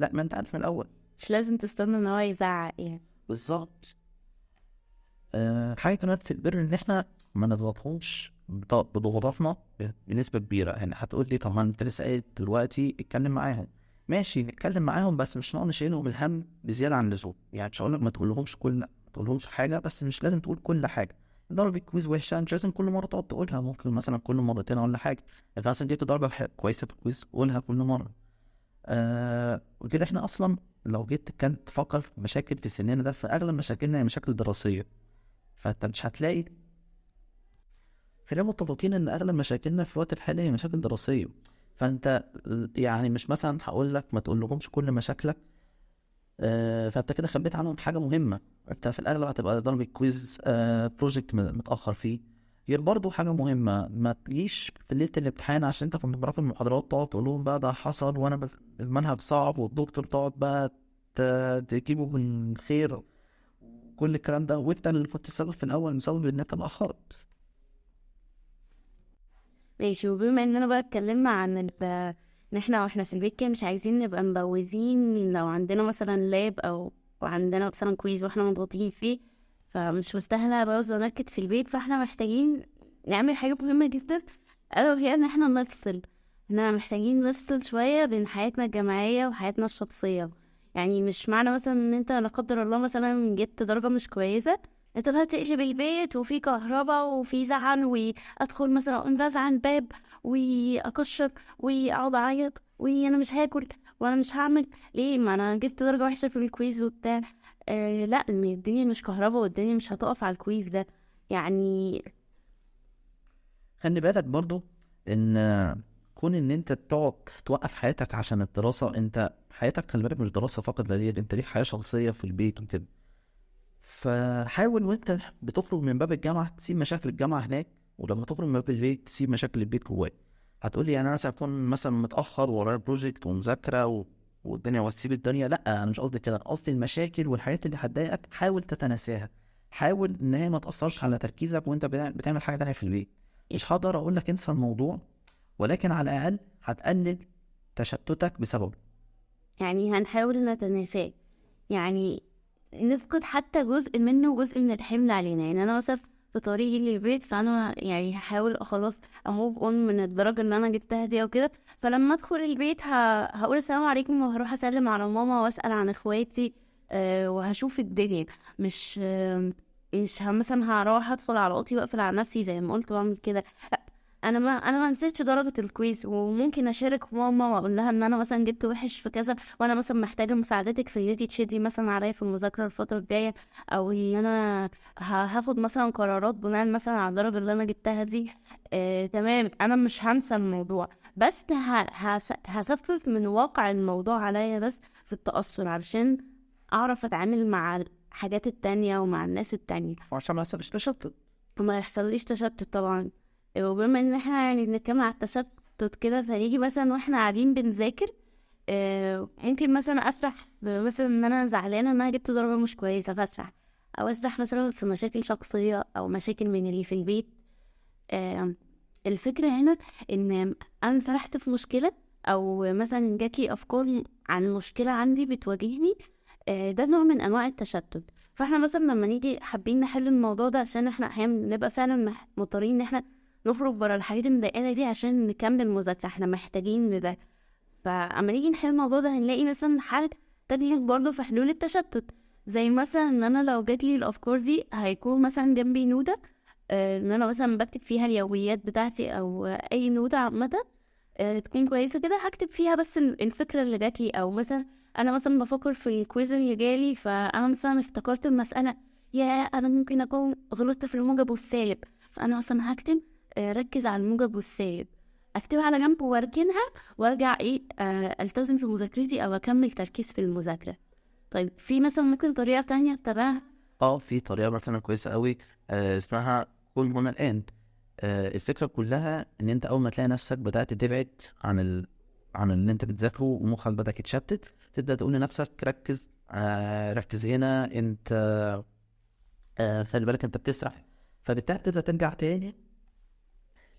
لا، ما انت عارف من الاول. مش لازم تستنى ان هو يزعق يعني. بالظبط. حاجة كمان في البر ان احنا ما نضغطهمش بضغوطاتنا بنسبة كبيرة. يعني هتقول لي طب ما انت لسه قايل دلوقتي اتكلم معاهم. ماشي نتكلم معاهم، بس مش نقعد نشيلهم الهم بزيادة عن اللزوم. يعني مش هقول لك ما تقولهمش ما تقولهمش حاجة، بس مش لازم تقول كل حاجة. ضربة كويز وحشة مش لازم كل مرة تقعد تقولها، ممكن مثلا كل مرتين ولا حاجة. انت مثلا جبت ضربة كويسة في الكويز قولها كل مرة. وكده احنا اصلا لو جيت تفكر في مشاكل في سننا ده، فاغلب مشاكلنا هي مشاكل دراسية. فانت مش هتلاقي، خلينا متفقين ان اغلب مشاكلنا في الوقت الحالي هي مشاكل دراسيه. فانت يعني مش مثلا هقول لك ما تقول لهمش كل مشاكلك. فانت كده خبيت عنهم حاجه مهمه. انت في الاغلب هتبقى ضرب كويز بروجكت متاخر فيه. غير برضو حاجه مهمه، ما تجيش في ليله الامتحان عشان انت كنت براكم المحاضرات تقعد تقول لهم بقى ده حصل وانا بس المنهج صعب والدكتور تقعد بقى تجيبه من خير. كل الكلام ده وانت اللي كنت السبب في الاول مسبب ان انت اتاخرت. ماشي. وبما اننا بقى اتكلمنا عن ان احنا واحنا في البيت كده مش عايزين نبقى مبوزين، لو عندنا مثلا لاب او عندنا مثلا كويز واحنا مضغوطين فيه، فمش مستاهله ابوظ وانكد في البيت. فاحنا محتاجين نعمل حاجه مهمه جدا، الا وهي ان احنا نفصل. احنا محتاجين نفصل شويه بين حياتنا الجامعيه وحياتنا الشخصيه. يعني مش معنى مثلا ان انت لا قدر الله مثلا جبت درجه مش كويسه انت بقى تقلب البيت وفي كهرباء وفي زعل، وادخل مثلا اقوم رازعه الباب واكشر واقعد اعيط وانا مش هاكل وانا مش هعمل ليه، ما انا جبت درجه وحشه في الكويز وبتاع. لا، الدنيا مش كهرباء والدنيا مش هتقف على الكويز ده يعني. خلي بالك برضو ان كون ان انت تقعد توقف حياتك عشان الدراسة. انت حياتك خلي بالك مش دراسة فقط لا غير، انت ليك حياة شخصية في البيت وكده. فحاول وانت بتخرج من باب الجامعة تسيب مشاكل الجامعة هناك، ولما تخرج من باب البيت تسيب مشاكل البيت جواك. هتقولي يعني انا مثلا اكون مثلا متأخر ورايا بروجكت ومذاكرة والدنيا واسيب الدنيا. لا انا مش قصدي كده، أنا قصدي المشاكل والحاجات اللي هتضايقك حاول تتناساها. حاول ان هي ما تأثرش على تركيزك وانت بتعمل حاجة تانية في البيت. مش هقدر اقول لك انسى الموضوع، ولكن على الاقل هتقلل تشتتك بسببه. يعني هنحاول نتناساه، يعني نفقد حتى جزء منه، جزء من الحمل علينا. يعني انا مثلا في طريقي للبيت، فانا يعني هحاول خلاص اموف اون من الدرجه اللي انا جبتها دي او كده. فلما ادخل البيت هقول السلام عليكم وهروح اسلم على ماما واسال عن اخواتي، وهشوف الدنيا. مش مش مثلا هروح ادخل على اوضتي واقفل على نفسي زي ما قلت واعمل كده. انا ما نسيتش درجه الكويز، وممكن اشارك ماما واقول لها ان انا مثلا جبت وحش في كذا، وانا مثلا محتاجه مساعدتك في ان انتي تشدي مثلا عليا في المذاكره الفتره الجايه، او ان انا هاخد مثلا قرارات بناء مثلا على الدرجه اللي انا جبتها دي. تمام، انا مش هنسى الموضوع، بس هخفف من واقع الموضوع عليا بس في التأثر، علشان اعرف اتعامل مع الحاجات التانية ومع الناس التانية، وعشان ما يحصلش تشتت. وما يحصليش تشتت طبعا. وبما ان احنا يعني بنتكلم على التشتت كده، فنيجي مثلا واحنا قاعدين بنذاكر، ممكن مثلا اسرح مثلا ان انا زعلانه ان انا جبت درجه مش كويسه فاسرح، او اسرح مثلا في مشاكل شخصيه او مشاكل من اللي في البيت. آه، الفكره هنا ان انا سرحت في مشكله، او مثلا جاتلي افكار عن مشكله عندي بتواجهني. ده نوع من انواع التشتت. فاحنا مثلا لما نيجي حابين نحل الموضوع ده، عشان احنا احيانا بنبقى فعلا مضطرين ان احنا نخرج برا الحاجات المضايقانا دي عشان نكمل مذاكره، احنا محتاجين لده. فاما نيجي نحل الموضوع ده هنلاقي مثلا حل تاني برضه في حلول التشتت. زي مثلا ان انا لو جاتلي الافكار دي هيكون مثلا جنبي نوتة، ان انا مثلا بكتب فيها اليوميات بتاعتي او اي نوتة عامة، تكون كويسة كده، هكتب فيها بس الفكرة اللي جاتلي. او مثلا انا مثلا بفكر في الكويز اللي جالي، فانا مثلا افتكرت المسألة، يا انا ممكن اكون غلطت في الموجب والسالب، فانا مثلا هكتب ركز على الموجب والسالب، اكتبها على جنب واركنها، وارجع ايه التزم في مذاكرتي او اكمل تركيز في المذاكرة. طيب في مثلا ممكن طريقة تانية اتبعها؟ في طريقة مثلا كويسة قوي، اسمها كن هنا الآن. الفكرة كلها ان انت اول ما تلاقي نفسك بدأت تبعد عن اللي انت بتذاكره ومخك بدأ يتشتت، تبدأ تقول لنفسك ركز، ركز هنا انت، خلي بالك انت بتسرح. فبالتالي تبدأ ترجع تاني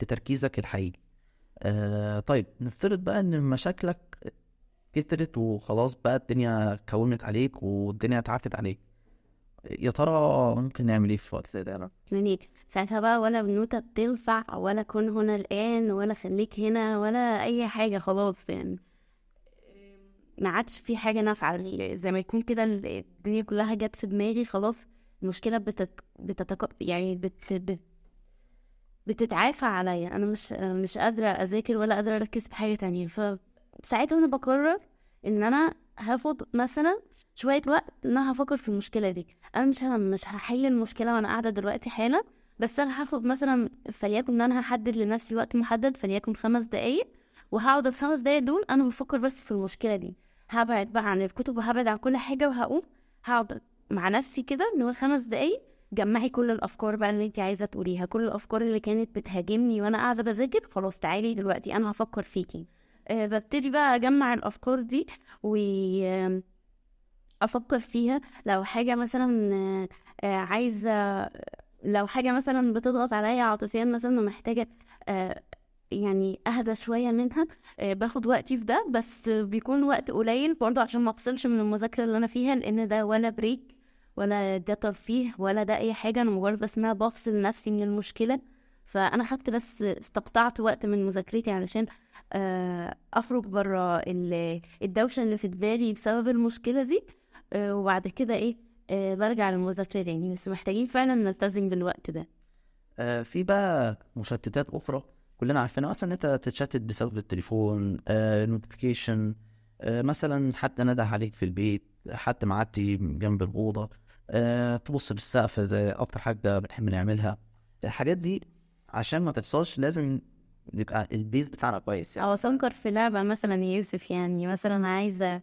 لتركيزك الحقيقي. طيب نفترض بقى ان مشاكلك كترت وخلاص بقى الدنيا كونت عليك والدنيا اتعكت عليك، يا ترى ممكن نعمل ايه في وقت زي ده؟ يعني ساعتها بقى ولا بنوتة بتنفع، ولا كن هنا الآن، ولا خليك هنا، ولا أي حاجة، خلاص يعني ما عادش في حاجة نافعة. زي ما يكون كده الدنيا كلها جت في دماغي خلاص. المشكلة يعني بتتعافى عليا، أنا مش قادرة أذاكر ولا قادرة أركز في حاجة تانية. فساعتها أنا بقرر إن أنا هاخد مثلا شوية وقت إن أنا هفكر في المشكلة دي. أنا مش هحل المشكلة وأنا قاعدة دلوقتي حالا، بس أنا هاخد مثلا فليكن إن أنا هحدد لنفسي وقت محدد، فليكن 5 دقايق، وهقعد ال5 دقايق دول أنا بفكر بس في المشكلة دي. هبعد بقى عن الكتب وهبعد عن كل حاجة، وهقوم هقعد مع نفسي كده إن هو 5 دقايق. جمعي كل الافكار بقى اللي انت عايزه تقوليها، كل الافكار اللي كانت بتهاجمني وانا قاعده بذاكر، خلاص تعالي دلوقتي انا هفكر فيكي. ببتدي بقى اجمع الافكار دي وافكر فيها. لو حاجه مثلا عايزه، لو حاجه مثلا بتضغط عليا عاطفيا مثلا ومحتاجه يعني اهدى شويه منها، باخد وقتي في ده، بس بيكون وقت قليل برضه عشان ما افصلش من المذاكره اللي انا فيها، لان ده ولا بريك ولا ده ترفيه ولا ده اي حاجه، انا مجرد بس انها بفصل نفسي من المشكله. فانا خدت بس استقطعت وقت من مذاكرتي علشان اخرج بره الدوشه اللي في دماغي بسبب المشكله دي. وبعد كده ايه برجع للمذاكره تاني. بس محتاجين فعلا نلتزم بالوقت ده. في بقى مشتتات اخرى كلنا عارفينها، اصلا ان انت تتشتت بسبب التليفون، نوتيفيكيشن، مثلا حد نده عليك في البيت، حد معدي جنب الاوضه، تبص بالسقف زي اكتر حاجه بنحب نعملها. الحاجات دي عشان ما تحصلش لازم يبقى البيز بتاعنا كويس يعني. او اسنكر في لعبة مثلا يا يوسف، يعني مثلا عايزة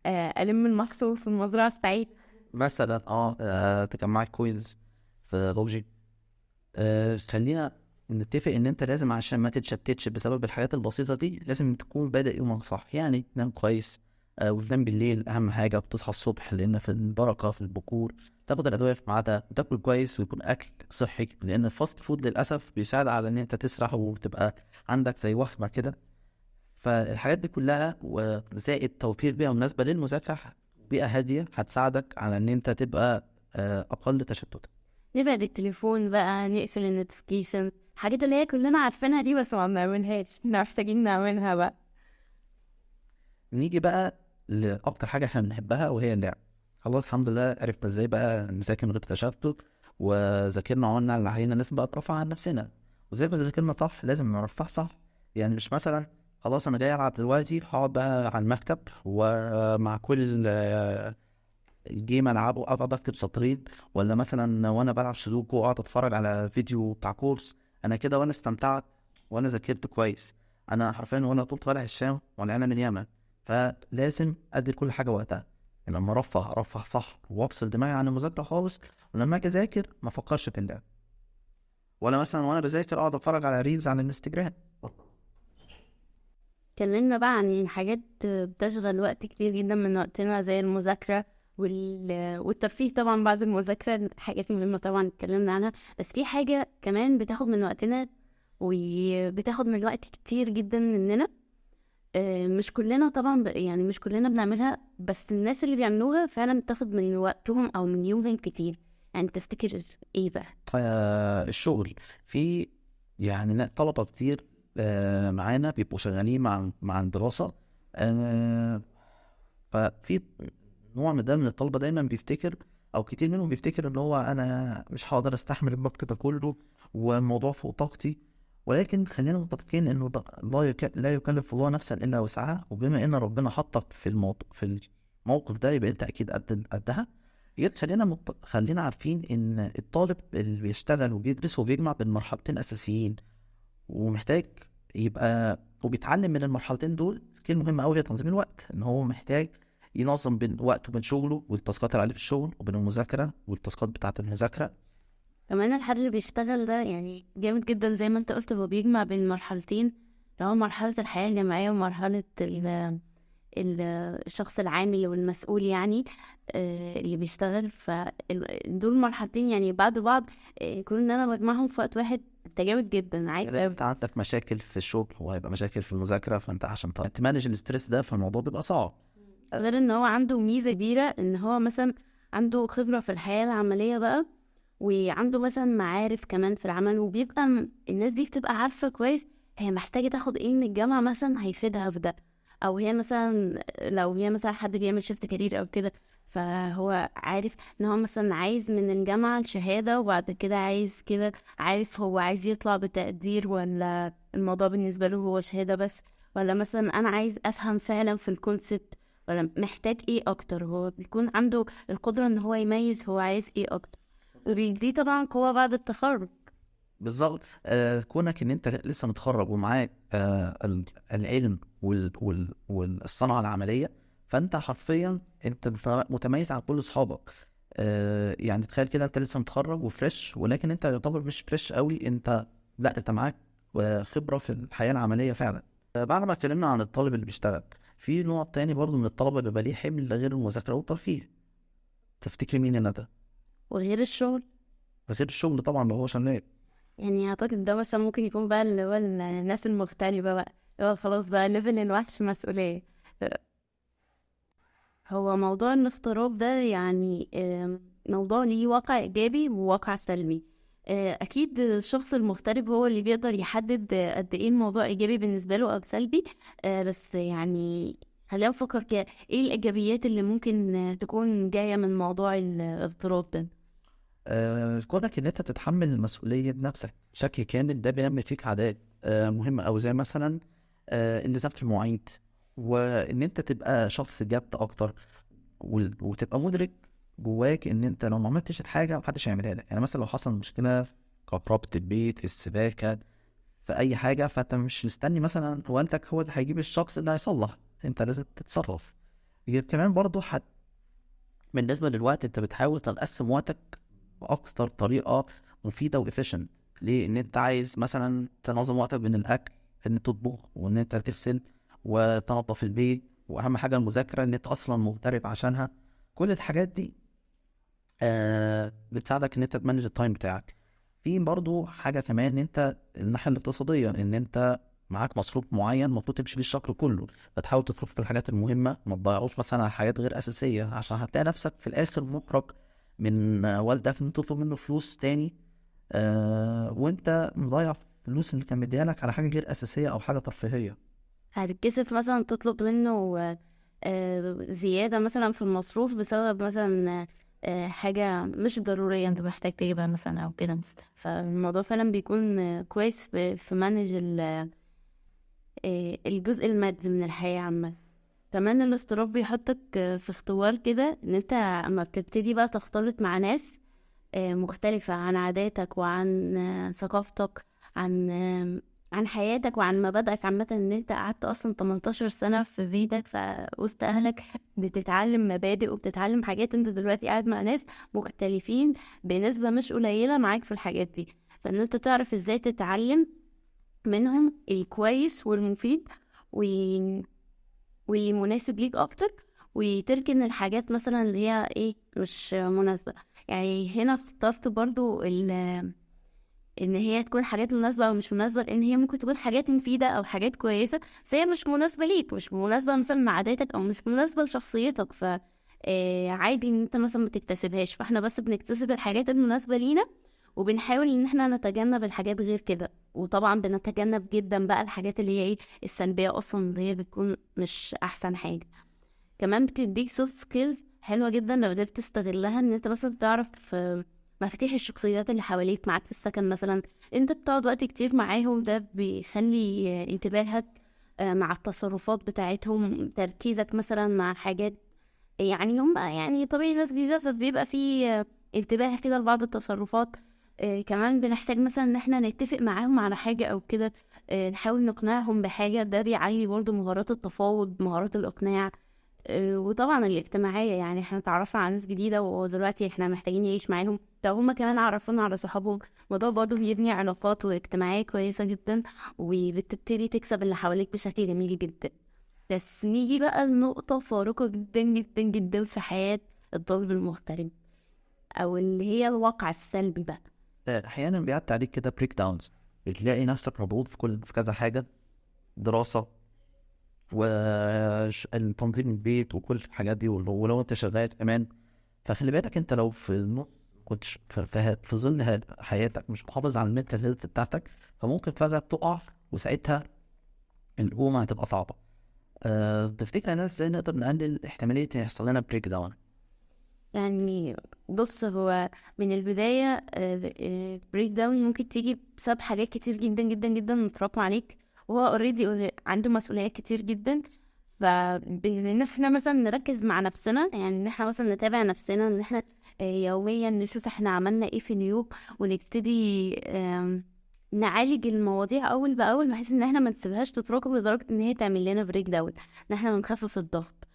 الم المحصول في المزرعة السعيد مثلا تجمع كوينز في ببجي. خلينا نتفق ان انت لازم عشان ما تتشتتش بسبب الحاجات البسيطة دي لازم تكون بادئ يومك صح، يعني تنام كويس وتنام بالليل. اهم حاجة بتصحى الصبح لان في البركة في البكور، تاخد الادوية في ميعادها وتاكل كويس ويكون اكل صحي، لان الفاست فود للاسف بيساعد على ان انت تسرح وتبقى عندك زي وخمة كده. فالحاجات دي كلها وزائد توفير بيئة مناسبة للمذاكرة، بيئة هادية هتساعدك على ان انت تبقى اقل تشتتا. نبعد التليفون بقى، نقفل النوتيفيكيشن، الحاجات اللي هي كلنا عارفينها دي بس ما بنعملهاش، احنا محتاجين نعملها بقى. نيجي بقى لأكتر حاجة احنا بنحبها وهي اللعب. خلاص الحمد لله عرفنا ازاي بقى نذاكر من غير تشتت، وذاكرنا وعملنا اللي علينا، لازم بقى نرفع عن نفسنا. وزي ما ذاكرنا صح لازم نرفع صح. يعني مش مثلا خلاص انا جاي العب دلوقتي هقعد بقى على المكتب ومع كل الجيم العبه اقعد اكتب سطرين، ولا مثلا وانا بلعب سودوكو اقعد اتفرج على فيديو بتاع كورس. انا كده وانا استمتعت وانا ذاكرت كويس، انا حرفيا وانا طول طالع الشام وانا من ياما. فلازم ادي كل حاجه وقتها، يعني لما ارفه صح وافصل دماغي عن المذاكره خالص، ولما اجي اذاكر ما افكرش في اللعب، ولا مثلا وانا بذاكر اقعد اتفرج على ريلز عن الانستجرام. اتكلمنا بقى عن حاجات بتشغل وقت كبير جدا من وقتنا زي المذاكرة والترفيه طبعا بعد المذاكرة، حاجات مهمة طبعا اتكلمنا عنها. بس في حاجة كمان بتاخد من وقتنا وبتاخد من وقت كتير جدا مننا، مش كلنا طبعا يعني مش كلنا بنعملها، بس الناس اللي بيعملوها فعلا بتاخد من وقتهم او من يومهم كتير. يعني تفتكر ايه بقى؟ الشغل. في يعني طلبة كتير معانا بيبقوا شغالين مع الدراسة. آه، ففي نوع من ده من الطلبة دايما بيفتكر، او كتير منهم بيفتكر ان هو انا مش هقدر استحمل الضغط ده كله والموضوع فوق طاقتي. ولكن خلينا متفقين انه لا يكلف الله نفسا الا وسعها، وبما ان ربنا حطك في الموقف ده يبقى انت اكيد قدها. خلينا عارفين ان الطالب اللي بيشتغل وبيدرس وبيجمع بين مرحلتين اساسيين، ومحتاج يبقى وبيتعلم من المرحلتين دول سكيل مهمة أوي هي تنظيم الوقت. إن هو محتاج ينظم بين وقته بين شغله والتاسكات اللي عليه في الشغل وبين المذاكرة والتاسكات بتاعة المذاكرة. كمان الحد اللي بيشتغل ده يعني جامد جدا زي ما انت قلت، هو بيجمع بين مرحلتين، اللي هو مرحلة الحياة الجامعية ومرحلة الشخص العامل والمسؤول يعني، اللي بيشتغل. فدول مرحلتين يعني بعد بعض، كون ان انا بجمعهم في وقت واحد انت جامد جدا. عايز يعني أنت عندك مشاكل في الشغل وهيبقى مشاكل في المذاكرة، فأنت عشان تمانج الاسترس ده فالموضوع بيبقى صعب. غير ان هو عنده ميزة كبيرة ان هو مثلا عنده خبرة في الحياة العملية بقى، وعنده مثلا معارف كمان في العمل، وبيبقى الناس دي بتبقى عارفة كويس هي محتاجة تاخد ايه من الجامعة مثلا هيفيدها في ده. او هي مثلا لو هي مثلا حد بيعمل شيفت كارير او كده، فهو عارف ان هو مثلا عايز من الجامعة الشهادة وبعد كده عايز كده، عارف هو عايز يطلع بتقدير ولا الموضوع بالنسبة له هو شهادة بس، ولا مثلا انا عايز افهم فعلا في الكونسبت، ولا محتاج ايه اكتر. هو بيكون عنده القدرة ان هو يميز هو عايز ايه اكتر، ودي طبعا قوة بعد التخرج. بالظبط. كونك ان انت لسه متخرج ومعاك العلم والصنعه العمليه، فانت حرفيا انت متميز عن كل اصحابك. يعني تخيل كده انت لسه متخرج وفريش، ولكن انت يعتبر مش فريش قوي، انت لا انت معاك خبره في الحياه العمليه فعلا. بعد ما اتكلمنا عن الطالب اللي بيشتغل، في نوع تاني برضو من الطلبه بيبقى ليه حمل غير المذاكره والترفيه. تفتكري مين هنا ده؟ وغير الشغل غير الشغل طبعا لو هو شغال. يعني اعتقد ده مثلا ممكن يكون بقى اللي هو الناس المغتربة بقى، اللي هو خلاص بقى ليفل الوحش مسؤولية. هو موضوع الاغتراب ده يعني موضوع ليه واقع ايجابي وواقع سلبي. اكيد الشخص المغترب هو اللي بيقدر يحدد قد ايه الموضوع ايجابي بالنسبة له او سلبي. بس يعني خلينا نفكر كده، ايه الايجابيات اللي ممكن تكون جاية من موضوع الاغتراب ده؟ كونك ان انت تتحمل مسؤولية نفسك بشكل كامل ده بينمي فيك عادات مهمة أوي، زي مثلا الالتزام في المواعيد، وان انت تبقى شخص جاد اكتر، وتبقى مدرك جواك ان انت لو ما عملتش الحاجة محدش هيعملها لك. يعني مثلا لو حصل مشكلة في كهرباء البيت في السباكة، في اي حاجه، فانت مش مستني مثلا والدك هو اللي هيجيب الشخص اللي هيصلح، انت لازم تتصرف. كمان برضو بالنسبه للوقت، انت بتحاول تقسم وقتك باكتر طريقه مفيده وافيشنت. ليه؟ ان انت عايز مثلا تنظم وقتك بين الاكل، ان تطبخ، وان انت تغسل وتنظف البيت، واهم حاجه المذاكره ان انت اصلا مغترب عشانها. كل الحاجات دي بتساعدك ان انت تمانج التايم بتاعك. في برضو حاجه كمان، ان انت الناحيه الاقتصاديه، ان انت معاك مصروف معين المفروض تمشي بيه الشهر كله، فتحاول تصرف في الحاجات المهمه، ما تضيعوش مثلا على حاجات غير اساسيه، عشان هتلاقي نفسك في الاخر محرج من والدك ان انت تطلب منه فلوس تاني، وانت مضيع فلوس اللي كان مديها لك على حاجه غير اساسيه او حاجه ترفيهيه. هتتكسف مثلا تطلب منه زيادة مثلا في المصروف بسبب مثلا حاجة مش ضرورية انت محتاج تجيبها مثلا او كده. فالموضوع فعلا بيكون كويس في مانج الجزء المادي من الحياة عامة. كمان الاضطراب بيحطك في اختبار كده، ان انت اما بتبتدي بقى تختلط مع ناس مختلفة عن عاداتك وعن ثقافتك، عن عن حياتك وعن مبادئك عامة، ان انت قعدت اصلا 18 سنة في بيتك وسط اهلك بتتعلم مبادئ وبتتعلم حاجات. انت دلوقتي قاعد مع ناس مختلفين بنسبة مش قليلة معاك في الحاجات دي، فان انت تعرف ازاي تتعلم منهم الكويس والمفيد واللي مناسب ليك اكتر، وتركن الحاجات مثلا اللي هي ايه مش مناسبة. يعني هنا اخترت برضو ان هي تكون حاجات مناسبة او مش مناسبة، لان هي ممكن تكون حاجات مفيدة او حاجات كويسة، بس هي مش مناسبة ليك، مش مناسبة مثلا لعاداتك او مش مناسبة لشخصيتك. ف عادي ان انت مثلا ما تكتسبهاش، فاحنا بس بنكتسب الحاجات المناسبة لينا، وبنحاول ان احنا نتجنب الحاجات غير كده. وطبعا بنتجنب جدا بقى الحاجات اللي هي ايه السلبية اصلا، اللي هي بتكون مش احسن حاجة. كمان بتديك سوفت سكيلز حلوة جدا لو قدرت تستغلها، ان انت مثلا تعرف مفاتيح الشخصيات اللي حواليك معاك في السكن مثلا. انت بتقعد وقت كتير معاهم، ده بيخلي انتباهك مع التصرفات بتاعتهم، تركيزك مثلا مع حاجات. يعني هم يعني طبيعي ناس جديدة، فبيبقى في انتباه كده لبعض التصرفات. كمان بنحتاج مثلا ان احنا نتفق معاهم على حاجة او كده، نحاول نقنعهم بحاجة، ده بيعلي برضو مهارات التفاوض، مهارات الاقناع. وطبعا الاجتماعية، يعني احنا اتعرفنا على ناس جديدة ودلوقتي احنا محتاجين نعيش معاهم، طب هما كمان عرفونا على صحابهم. الموضوع برضو بيبني علاقات واجتماعية كويسة جدا، وبتبتدي تكسب اللي حواليك بشكل جميل جدا. بس نيجي بقى لنقطة فارقة جدا جدا جدا في حياة الطالب المغترب، أو اللي هي الواقع السلبي بقى. احيانا بيعدي عليك كده بريك داونز، بتلاقي نفسك مضغوط في كذا حاجه، دراسه والتنظيم البيت وكل الحاجات دي، ولو انت شغال كمان. فخلي بالك انت لو في النص كنتش في ظل حياتك مش محافظ على المنتال هيلث بتاعتك، فممكن فجأة تقع، وساعتها القومة هتبقى صعبة. تفتكر انا ازاي نقدر نقلل احتمالية ان يحصل لنا بريك داون؟ يعني بص، هو من البداية بريك داون ممكن تيجي بسبب حاجات كتير جدا جدا جدا متراكمة عليك، وهو اوريدي عنده مسؤوليات كتير جدا. فان احنا مثلا نركز مع نفسنا، يعني ان احنا مثلا نتابع نفسنا، ان احنا يوميا نشوف احنا عملنا ايه في اليوم، ونبتدي نعالج المواضيع اول باول، بحيث ان احنا ما نسيبهاش تتراكم لدرجة ان هي تعمل لنا بريك داون، ان احنا نخفف الضغط.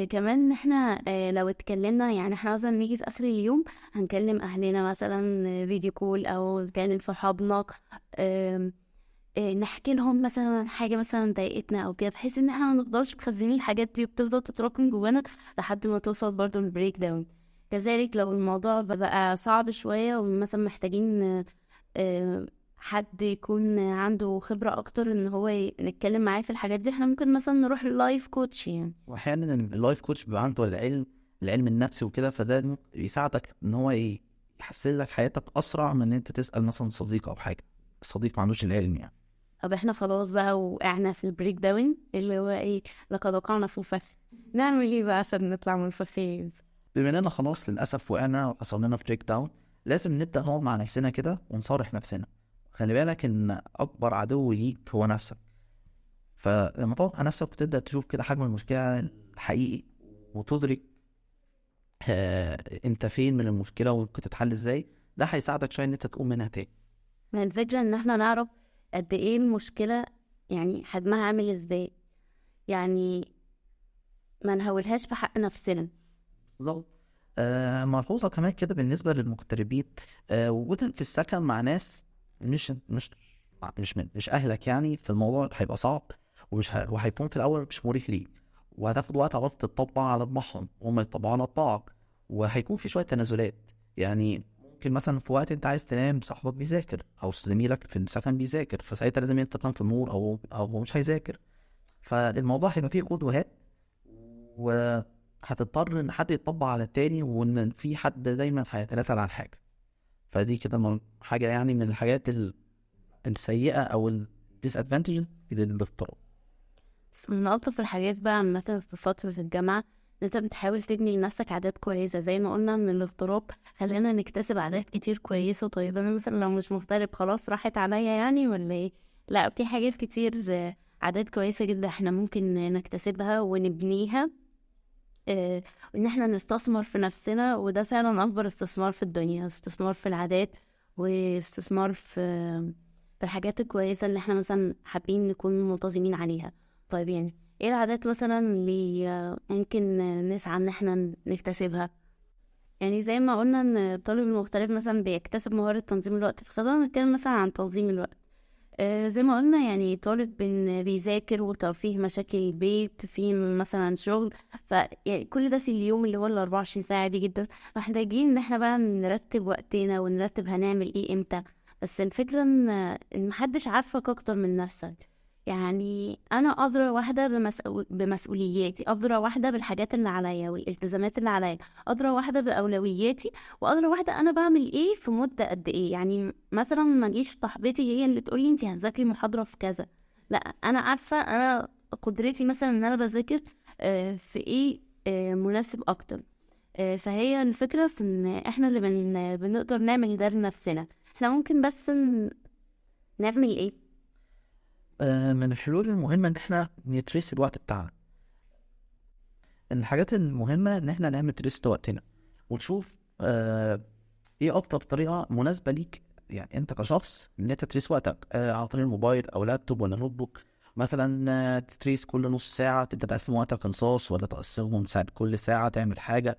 كمان ان احنا لو اتكلمنا، يعني احنا مثلا نيجي في اخر اليوم هنكلم اهلنا مثلا فيديو كول، او نكلم صحابنا آم، نحكي لهم مثلا عن حاجه مثلا ضايقتنا او كده، بحيث ان احنا ما نفضلش مخزنين الحاجات دي وبتفضل تتراكم جوانا لحد ما توصل برضو البريك داون. كذلك لو الموضوع بقى صعب شويه ومثلا محتاجين آه، حد يكون عنده خبره اكتر ان هو نتكلم معاه في الحاجات دي، احنا ممكن مثلا نروح للايف كوتش يعني. واحيانا اللايف كوتش بيبقى عنده العلم النفسي وكده، فده يساعدك ان هو يحسن لك حياتك اسرع من ان انت تسأل مثلا صديق او حاجة، الصديق ما عندوش العلم يعني. طب احنا خلاص بقى وقعنا في البريك داون اللي هو ايه، لقد وقعنا في الفخ، نعمل ايه بقى عشان نطلع من الفخ؟ بما اننا خلاص للاسف وقعنا وحصل لنا بريك داون، لازم نبدا نقعد مع نفسنا كده ونصارح نفسنا. خلي بالك ان اكبر عدو ليك هو نفسك، فلما تقعد مع نفسك وتبدا تشوف كده حجم المشكله الحقيقي، وتدرك انت فين من المشكله وممكن تتحل ازاي، ده هيساعدك شويه ان انت تقوم منها تاني. ما الفكرة ان احنا نعرف قد ايه المشكلة، يعني حجمها عامل ازاي، يعني ما نهولهاش في حق نفسنا. بالظبط. ملحوظة كمان كده بالنسبة للمغتربين، وجودك في السكن مع ناس مش مش مش أهلك، يعني في الموضوع هيبقى صعب، وهيكون في الأول مش مريح ليك، وهتاخد وقت عقبال تطبع على طباعهم وهم يطبعوا على طباعك، وهيكون في شوية تنازلات. يعني ممكن مثلا في وقت انت عايز تنام صاحبك بيذاكر او زميلك في السكن بيذاكر، فساعتها لازم انت تنام في النور او هو مش هيذاكر، فالموضوع هيبقى فيه خد وهات، وهتضطر ان حد يطبق على التاني، وان في حد دايما هيتنازل عن حاجه. فدي كده حاجه يعني من الحاجات السيئه او الديس ادفانتج للافتراض. بس من ألطف الحاجات بقى عامة في فترة الجامعة إن أنت بتحاول تبني لنفسك عادات كويسة، زي ما قلنا إن الاغتراب خلينا نكتسب عادات كتير كويسة. طيب أنا مثلا لو مش مغترب خلاص راحت عليا يعني ولا إيه؟ لأ، في حاجات كتير عادات كويسة جدا احنا ممكن نكتسبها ونبنيها. وإن احنا نستثمر في نفسنا، وده فعلا أكبر استثمار في الدنيا، استثمار في العادات، واستثمار في الحاجات الكويسة اللي احنا مثلا حابين نكون منتظمين عليها. طيب يعني ايه العادات مثلا اللي ممكن نسعى ان احنا نكتسبها؟ يعني زي ما قلنا ان الطالب المغترب مثلا بيكتسب مهارة تنظيم الوقت، فخلينا نتكلم مثلا عن تنظيم الوقت. زي ما قلنا يعني طالب بيذاكر وترفيه مشاكل البيت، في مثلا شغل، ف يعني كل ده في اليوم اللي هو 24 ساعة دي جدا. محتاجين ان احنا بقى نرتب وقتنا ونرتب هنعمل ايه امتى. بس الفكرة ان محدش عارفك اكتر من نفسك. يعني انا ادرى واحدة بمسؤولياتي، ادرى واحدة بالحاجات اللي عليا والالتزامات اللي عليا، ادرى واحدة باولوياتي، وادرى واحده انا بعمل ايه في مده قد ايه. يعني مثلا ما جيش صاحبتي هي اللي تقول لي انت هتذاكري محاضره في كذا، لا، انا عارفه انا قدرتي مثلا ان انا بذاكر في ايه مناسب اكتر. فهي الفكره في ان احنا اللي بنقدر نعمل ده لنفسنا. احنا ممكن بس نعمل ايه؟ من الحلول المهمه ان احنا نتريس الوقت بتاعنا. الحاجات المهمه ان احنا نعمل تريس وقتنا، ونشوف ايه اكتر طريقه مناسبه ليك، يعني انت كشخص، ان انت تريس وقتك عن طريق الموبايل او لابتوب ولا نوت بوك. مثلا تتريس كل نص ساعه تبدا تقسم وقتك انصاص، ولا تقسمهم ساعة كل ساعه تعمل حاجه.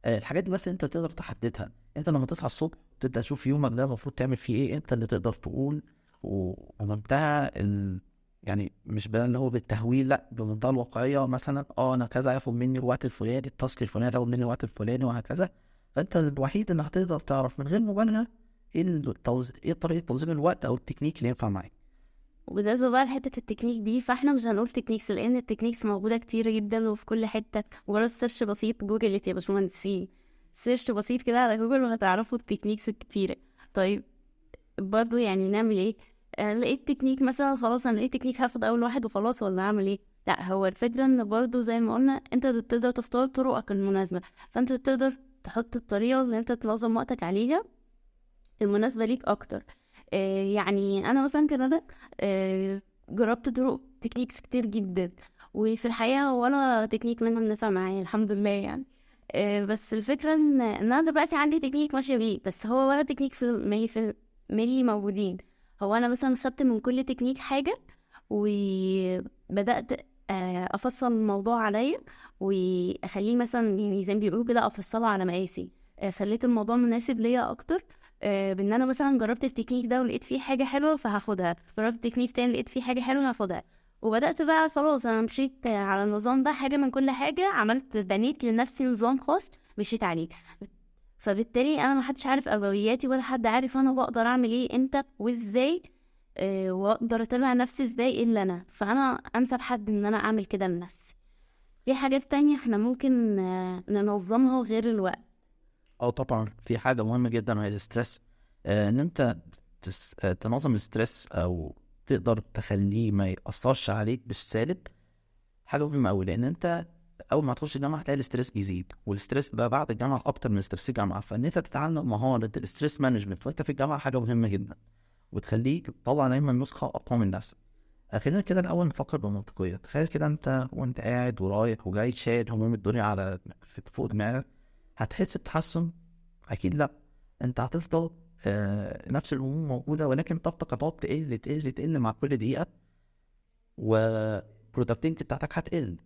الحاجات دي بس انت تقدر تحددها. انت لما تصحى الصبح تبدا تشوف يومك ده المفروض تعمل فيه ايه، انت اللي تقدر تقول، ومنتهى يعني مش بقى اللي هو بالتهويل، لا، بمنتهى الواقعيه. مثلا انا كذا هياخد مني الوقت الفلاني، التاسك الفلاني هياخد مني الوقت الفلاني، وهكذا. فانت الوحيد اللي هتقدر تعرف من غير مبالغه ايه طريقه تنظيم الوقت او التكنيك اللي ينفع معاك. وبالنسبة بقى لحتة التكنيك دي، فاحنا مش هنقول تكنيكس لأن التكنيكس موجودة كتير جدا وفي كل حتة. مجرد سيرش بسيط جوجل يا باشمهندسين، سيرش بسيط كده على جوجل وهتعرفوا التكنيكس الكتيرة. طيب برضو يعني نعمل ايه؟ لقيت تكنيك مثلا، خلاص انا لقيت تكنيك هاخد اول واحد وخلاص، ولا اعمل ايه؟ لا، هو الفكرة ان برضو زي ما قلنا انت تقدر تختار طرقك المناسبة. فانت تقدر تحط الطريقة اللي انت تنظم وقتك عليها المناسبة ليك أكتر. يعني أنا مثلا كندا جربت طرق تكنيكس كتير جدا، وفي الحقيقة ولا تكنيك منهم نفع معايا الحمد لله يعني. بس الفكرة إن أنا دلوقتي عندي تكنيك ماشية بيه، بس هو ولا تكنيك في ملي موجودين. هو أنا مثلا خدت من كل تكنيك حاجة، وبدأت أفصل الموضوع عليا، وأخليه مثلا يعني زي ما بيقولوا كده أفصله على مقاسي. خليت الموضوع مناسب ليا أكتر. بان انا مثلا جربت التكنيك ده ولقيت فيه حاجه حلوه فهاخدها، جربت تكنيك تاني لقيت فيه حاجه حلوه هاخدها. وبدات بقى خلاص انا مشيت على النظام ده، حاجه من كل حاجه، عملت بنيت لنفسي نظام خاص مشيت عليه. فبالتالي انا ما حدش عارف اولوياتي، ولا حد عارف انا بقدر اعمل ايه امتى وازاي، واقدر اتابع نفسي ازاي الا انا. فانا انسب حد ان انا اعمل كده لنفسي. في حاجات تانية احنا ممكن ننظمها غير الوقت. او طبعا في حاجه مهمه جدا وهي الستريس. ان انت تنظم الستريس او تقدر تخليه ما يأثرش عليك بالسالب. حاجه مهمه قوي، لان انت اول ما تخش الجامعه هتلاقي الاستريس بيزيد، والاستريس بقى بعد الجامعه اكتر من ستريس الجامعه، فان انت تتعلم مهاره الاستريس مانجمنت وانت في الجامعه حاجه مهمه جدا، وتخليك تطلع دايما نسخه اقوى من نفسك. خلينا كده الاول نفكر بمنطقيه. تخيل كده انت وانت قاعد ورايح وجاي شايل هموم الدنيا فوق دماغك، هتحس بتحسن؟ اكيد لا. انت هتفضل نفس الهموم موجودة، ولكن طاقتك هتقعد تقل تقل تقل مع كل دقيقة، والبرودكتيفيتي بتاعتك هتقل.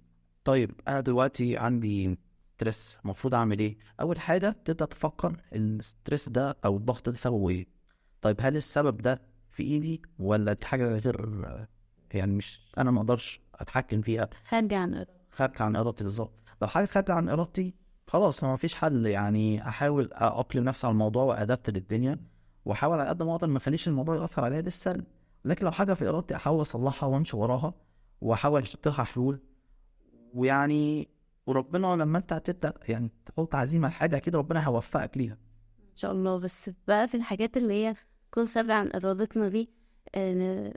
طيب أنا دلوقتي عندي ستريس، المفروض أعمل إيه؟ أول حاجة تبدأ تفكر الستريس ده أو الضغط ده سببه إيه؟ طيب هل السبب ده في إيدي ولا دي حاجة غير، يعني مش أنا ما أقدرش أتحكم فيها، خارجة عن إرادة. خارجة عن إرادتي؟ بالظبط. لو حاجة خارجة عن إرادتي خلاص ما فيش حل، يعني أحاول أقلم نفسي على الموضوع وأدابت للدنيا، وأحاول على قد ما أقدر ما أخليش الموضوع يأثر عليا بالسلب. لكن لو حاجة في إرادتي أحاول أصلحها وأمشي وراها وأحاول أحط لها حلول. ويعني وربنا لما أنت هتبدأ يعني تحط عزيمة على حاجة أكيد ربنا هيوفقك ليها. إن شاء الله. بس بقى في الحاجات اللي هي تكون خارجة عن إرادتنا دي، آه،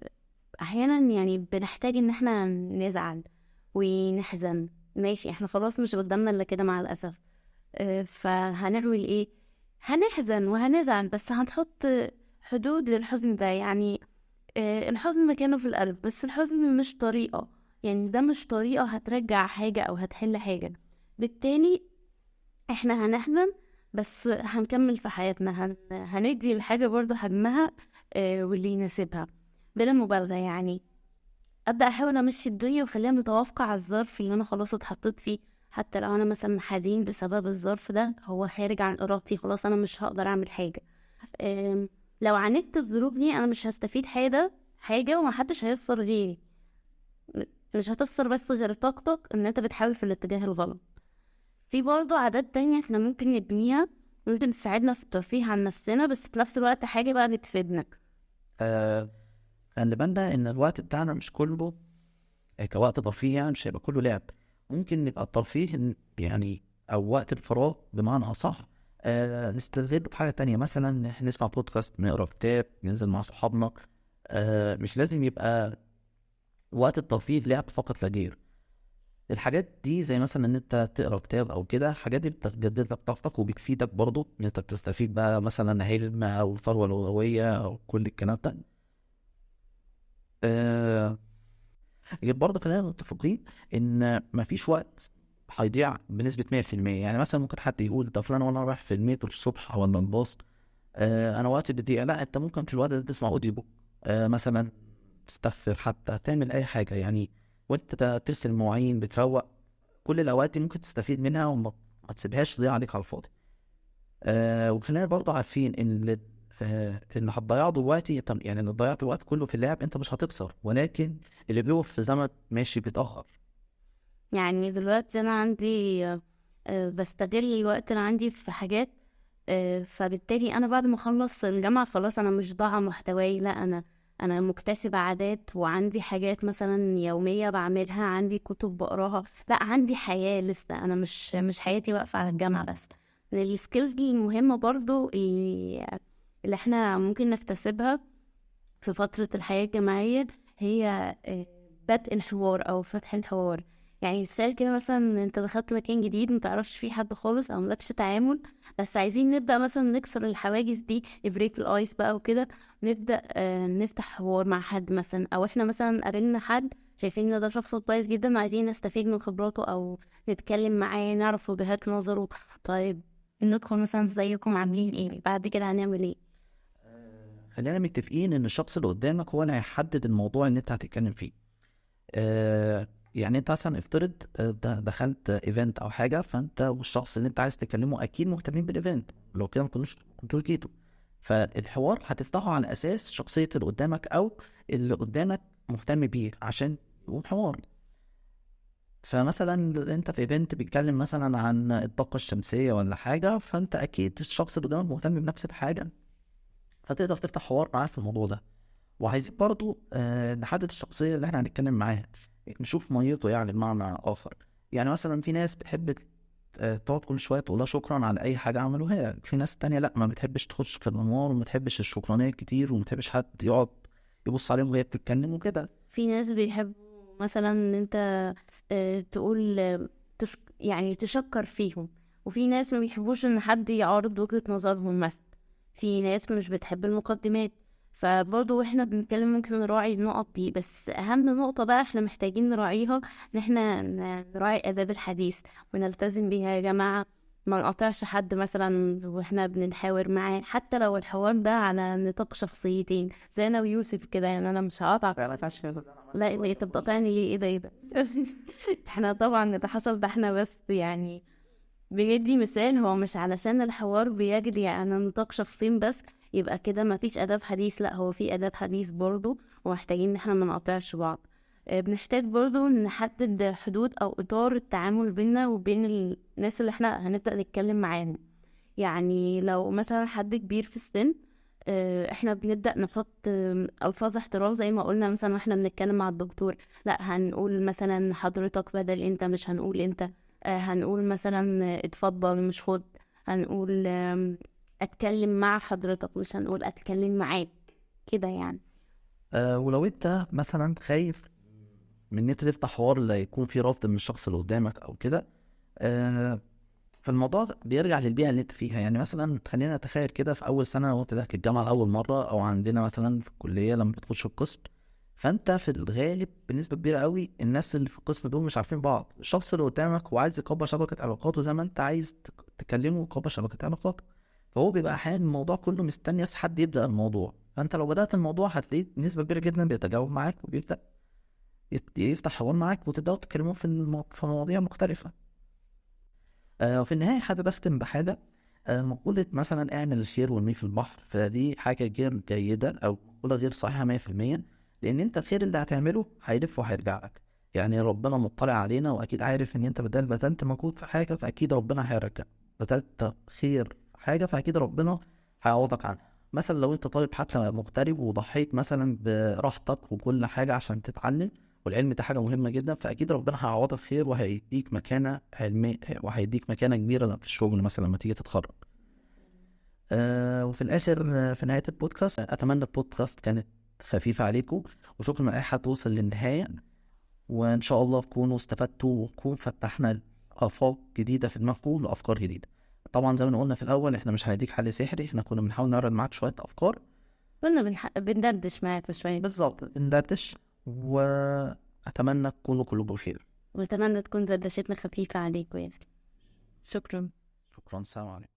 أحيانا يعني بنحتاج إن احنا نزعل ونحزن. ماشي، احنا خلاص مش قدامنا إلا كده مع الأسف. فهنعمل ايه؟ هنحزن وهنزعل، بس هنحط حدود للحزن ده. يعني الحزن مكانه في القلب، بس الحزن مش طريقة، يعني ده مش طريقة هترجع حاجة أو هتحل حاجة. بالتالي احنا هنحزن بس هنكمل في حياتنا، هندي الحاجة برضو حجمها واللي يناسبها بلا مبالغة. يعني ابدا احاول امشي الدنيا واخليها متوافقه على الظرف اللي انا خلاص اتحطيت فيه. حتى لو انا مثلا حزين بسبب الظرف ده، هو خارج عن ارادتي، خلاص انا مش هقدر اعمل حاجه. أم، لو عاندت الظروف دي انا مش هستفيد حاجه ومحدش هيخسر غيري. مش هتخسر بس غير طاقتك ان انت بتحاول في الاتجاه الغلط. في برضه عادات تانية احنا ممكن نبنيها، ممكن تساعدنا في الترفيه عن نفسنا، بس في نفس الوقت حاجه بقى بتفيدنا. آه، خلي بالنا إن الوقت بتاعنا مش كله كوقت ترفيه، يعني مش هيبقى كله لعب. ممكن يبقى الترفيه يعني او وقت الفراغ بمعنى اصح نستغله في حاجه تانية، مثلا نسمع بودكاست، نقرا كتاب، ننزل مع صحابنا. مش لازم يبقى وقت الترفيه لعب فقط لا غير. الحاجات دي زي مثلا ان انت تقرا كتاب او كده، الحاجات دي بتجدد لك طاقتك وبتفيدك برضو ان انت بتستفيد بقى مثلا علم او ثروه لغويه او كل الكلام ده. آه، غير برضه خلينا متفقين ان مفيش وقت هيضيع بنسبة 100%. يعني مثلا ممكن حد يقول ده فلان وانا رايح في المترو الصبح ولا الباص انا وقتي بيضيع. لا، انت ممكن في الوقت ده تسمع اوديو بوك، مثلا تستغفر، حتى تعمل اي حاجة يعني، وانت تغسل مواعين، بتروق. كل الاوقات دي ممكن تستفيد منها وما ما تسيبهاش تضيع عليك على الفاضي. وخلينا برضه عارفين ان اللي هتضيعه دلوقتي، يعني اللي ضيعت الوقت كله في اللعب انت مش هتخسر، ولكن اللي بيقف في زمن ماشي بيتأخر. يعني دلوقتي انا عندي بستغل الوقت اللي عندي في حاجات، فبالتالي انا بعد ما اخلص الجامعه خلاص انا مش ضايعه محتواي، لا انا مكتسبه عادات وعندي حاجات مثلا يوميه بعملها، عندي كتب بقراها، لا عندي حياه لسه. انا مش حياتي واقفه على الجامعه بس. من السكيلز دي المهمه برضو اللي احنا ممكن نكتسبها في فترة الحياة الجامعية، هي بدء الحوار أو فتح الحوار. يعني تخيل كده مثلا انت دخلت مكان جديد متعرفش فيه حد خالص أو ملكش تعامل، بس عايزين نبدأ مثلا نكسر الحواجز دي، بريك الآيس بقى وكده، نبدأ نفتح حوار مع حد مثلا، أو احنا مثلا قابلنا حد شايفين ان ده شخص كويس جدا وعايزين نستفيد من خبراته أو نتكلم معاه نعرف وجهات نظره. طيب ندخل مثلا ازيكم عاملين ايه، بعد كده هنعمل ايه؟ خلينا متفقين ان الشخص اللي قدامك هو اللي هيحدد الموضوع اللي انت هتتكلم فيه. يعني انت مثلا افترض دخلت ايفنت او حاجه، فانت والشخص اللي انت عايز تكلمه اكيد مهتمين بالايفنت، لو كده ما كنتوش جيتوا. فالحوار هتفتحه على اساس شخصيه اللي قدامك او اللي قدامك مهتم بيه عشان يقوم حوار. فمثلا انت في ايفنت بيتكلم مثلا عن الطاقه الشمسيه ولا حاجه، فانت اكيد الشخص اللي قدامك مهتم بنفس الحاجه، فتقدر تفتح حوار معاه في الموضوع ده. وعايزين برضو نحدد الشخصية اللي احنا هنتكلم معاها، نشوف ميته يعني بمعنى آخر. يعني مثلا في ناس بتحب تقعد كل شوية تقولها شكرا على أي حاجة عملوها، في ناس تانية لأ، ما بتحبش تخش في الأنوار وما بتحبش الشكرانية كتير وما بتحبش حد يقعد يبص عليهم وهي بتتكلم وكده. في ناس بيحبوا مثلا ان انت تقول يعني تشكر فيهم، وفي ناس ما بيحبوش ان حد يعارض وجهة نظرهم مثلا. في ناس مش بتحب المقدمات. فبرضه واحنا بنتكلم ممكن نراعي النقط دي، بس اهم نقطة بقى احنا محتاجين نراعيها ان احنا نراعي اداب الحديث ونلتزم بيها يا جماعة. ما نقاطعش حد مثلا واحنا بنحاور معاه، حتى لو الحوار ده على نطاق شخصيتين زي انا ويوسف كده. يعني انا مش هقاطعك. ما ينفعش كده. لا إيه، انت بتقاطعني ليه؟ ايه ده ايه ده؟ احنا طبعا ده حصل، ده احنا بس يعني بندي مثال. هو مش علشان الحوار بيجري على نطاق شخصين بس يبقى كده مفيش آداب حديث، لا هو في آداب حديث برضو، ومحتاجين ان احنا ما نقاطعش بعض. بنحتاج برضو نحدد حدود او اطار التعامل بيننا وبين الناس اللي احنا هنبدأ نتكلم معاهم. يعني لو مثلا حد كبير في السن، احنا بنبدأ نحط ألفاظ احترام زي ما قلنا مثلا واحنا بنتكلم مع الدكتور. لا هنقول مثلا حضرتك بدل انت، مش هنقول انت. هنقول مثلا اتفضل مش خد. هنقول اتكلم مع حضرتك، مش هنقول اتكلم معاك كده يعني. ولو انت مثلا خايف من ان انت تفتح حوار لا يكون فيه رفض من الشخص اللي قدامك او كده، آه فالموضوع بيرجع للبيئة اللي انت فيها. يعني مثلا خلينا نتخيل كده في اول سنة وانت داخل الجامعة لأول مرة، او عندنا مثلا في الكلية لما بتخش القسم، فانت في الغالب بنسبة كبيرة قوي الناس اللي في القسم دول مش عارفين بعض. الشخص اللي قدامك هو عايز يكبر شبكة علاقاته زي ما انت عايز تكلمه ويكبر شبكة علاقاته، فهو بيبقى احيانا الموضوع كله مستني حد يبدأ الموضوع. فانت لو بدأت الموضوع هتلاقيه بنسبة كبيرة جدا بيتجاوب معاك وبيبدأ يفتح حوار معاك وتبدأوا تتكلموا في مواضيع مختلفة. وفي النهاية حابب أختم بحاجة. مقولة مثلا اعمل الخير وارميه في البحر، فدي حاجة غير جيدة أو مقولة غير صحيحة 100%. لأن أنت الخير اللي هتعمله هيلف وهيرجع لك. يعني ربنا مطلع علينا وأكيد عارف إن أنت بدل بذلت مجهود في حاجة فأكيد ربنا هيرجع. بذلت خير في حاجة فأكيد ربنا هيعوضك عنها. مثلا لو أنت طالب حتى مغترب وضحيت مثلا براحتك وكل حاجة عشان تتعلم، والعلم ده حاجة مهمة جدا، فأكيد ربنا هيعوضك خير وهيديك مكانة علمية وهيديك مكانة كبيرة في الشغل مثلا لما تيجي تتخرج. وفي الآخر، في نهاية البودكاست، أتمنى البودكاست كانت خفيفة عليكم، وشكرا لأي حد وصل للنهاية. وإن شاء الله تكونوا استفدتوا ونكون فتحنا آفاق جديدة في دماغكم لأفكار جديدة. طبعا زي ما قلنا في الأول إحنا مش هنديك حل سحري، إحنا كنا بنحاول نعرض معاك شوية أفكار. كنا بندردش معاك شوية. بالظبط بندردش، وأتمنى تكونوا كلكم بخير. واتمنى تكون دردشتنا خفيفة عليكم يعني. شكرا. شكرا، سلام عليكم.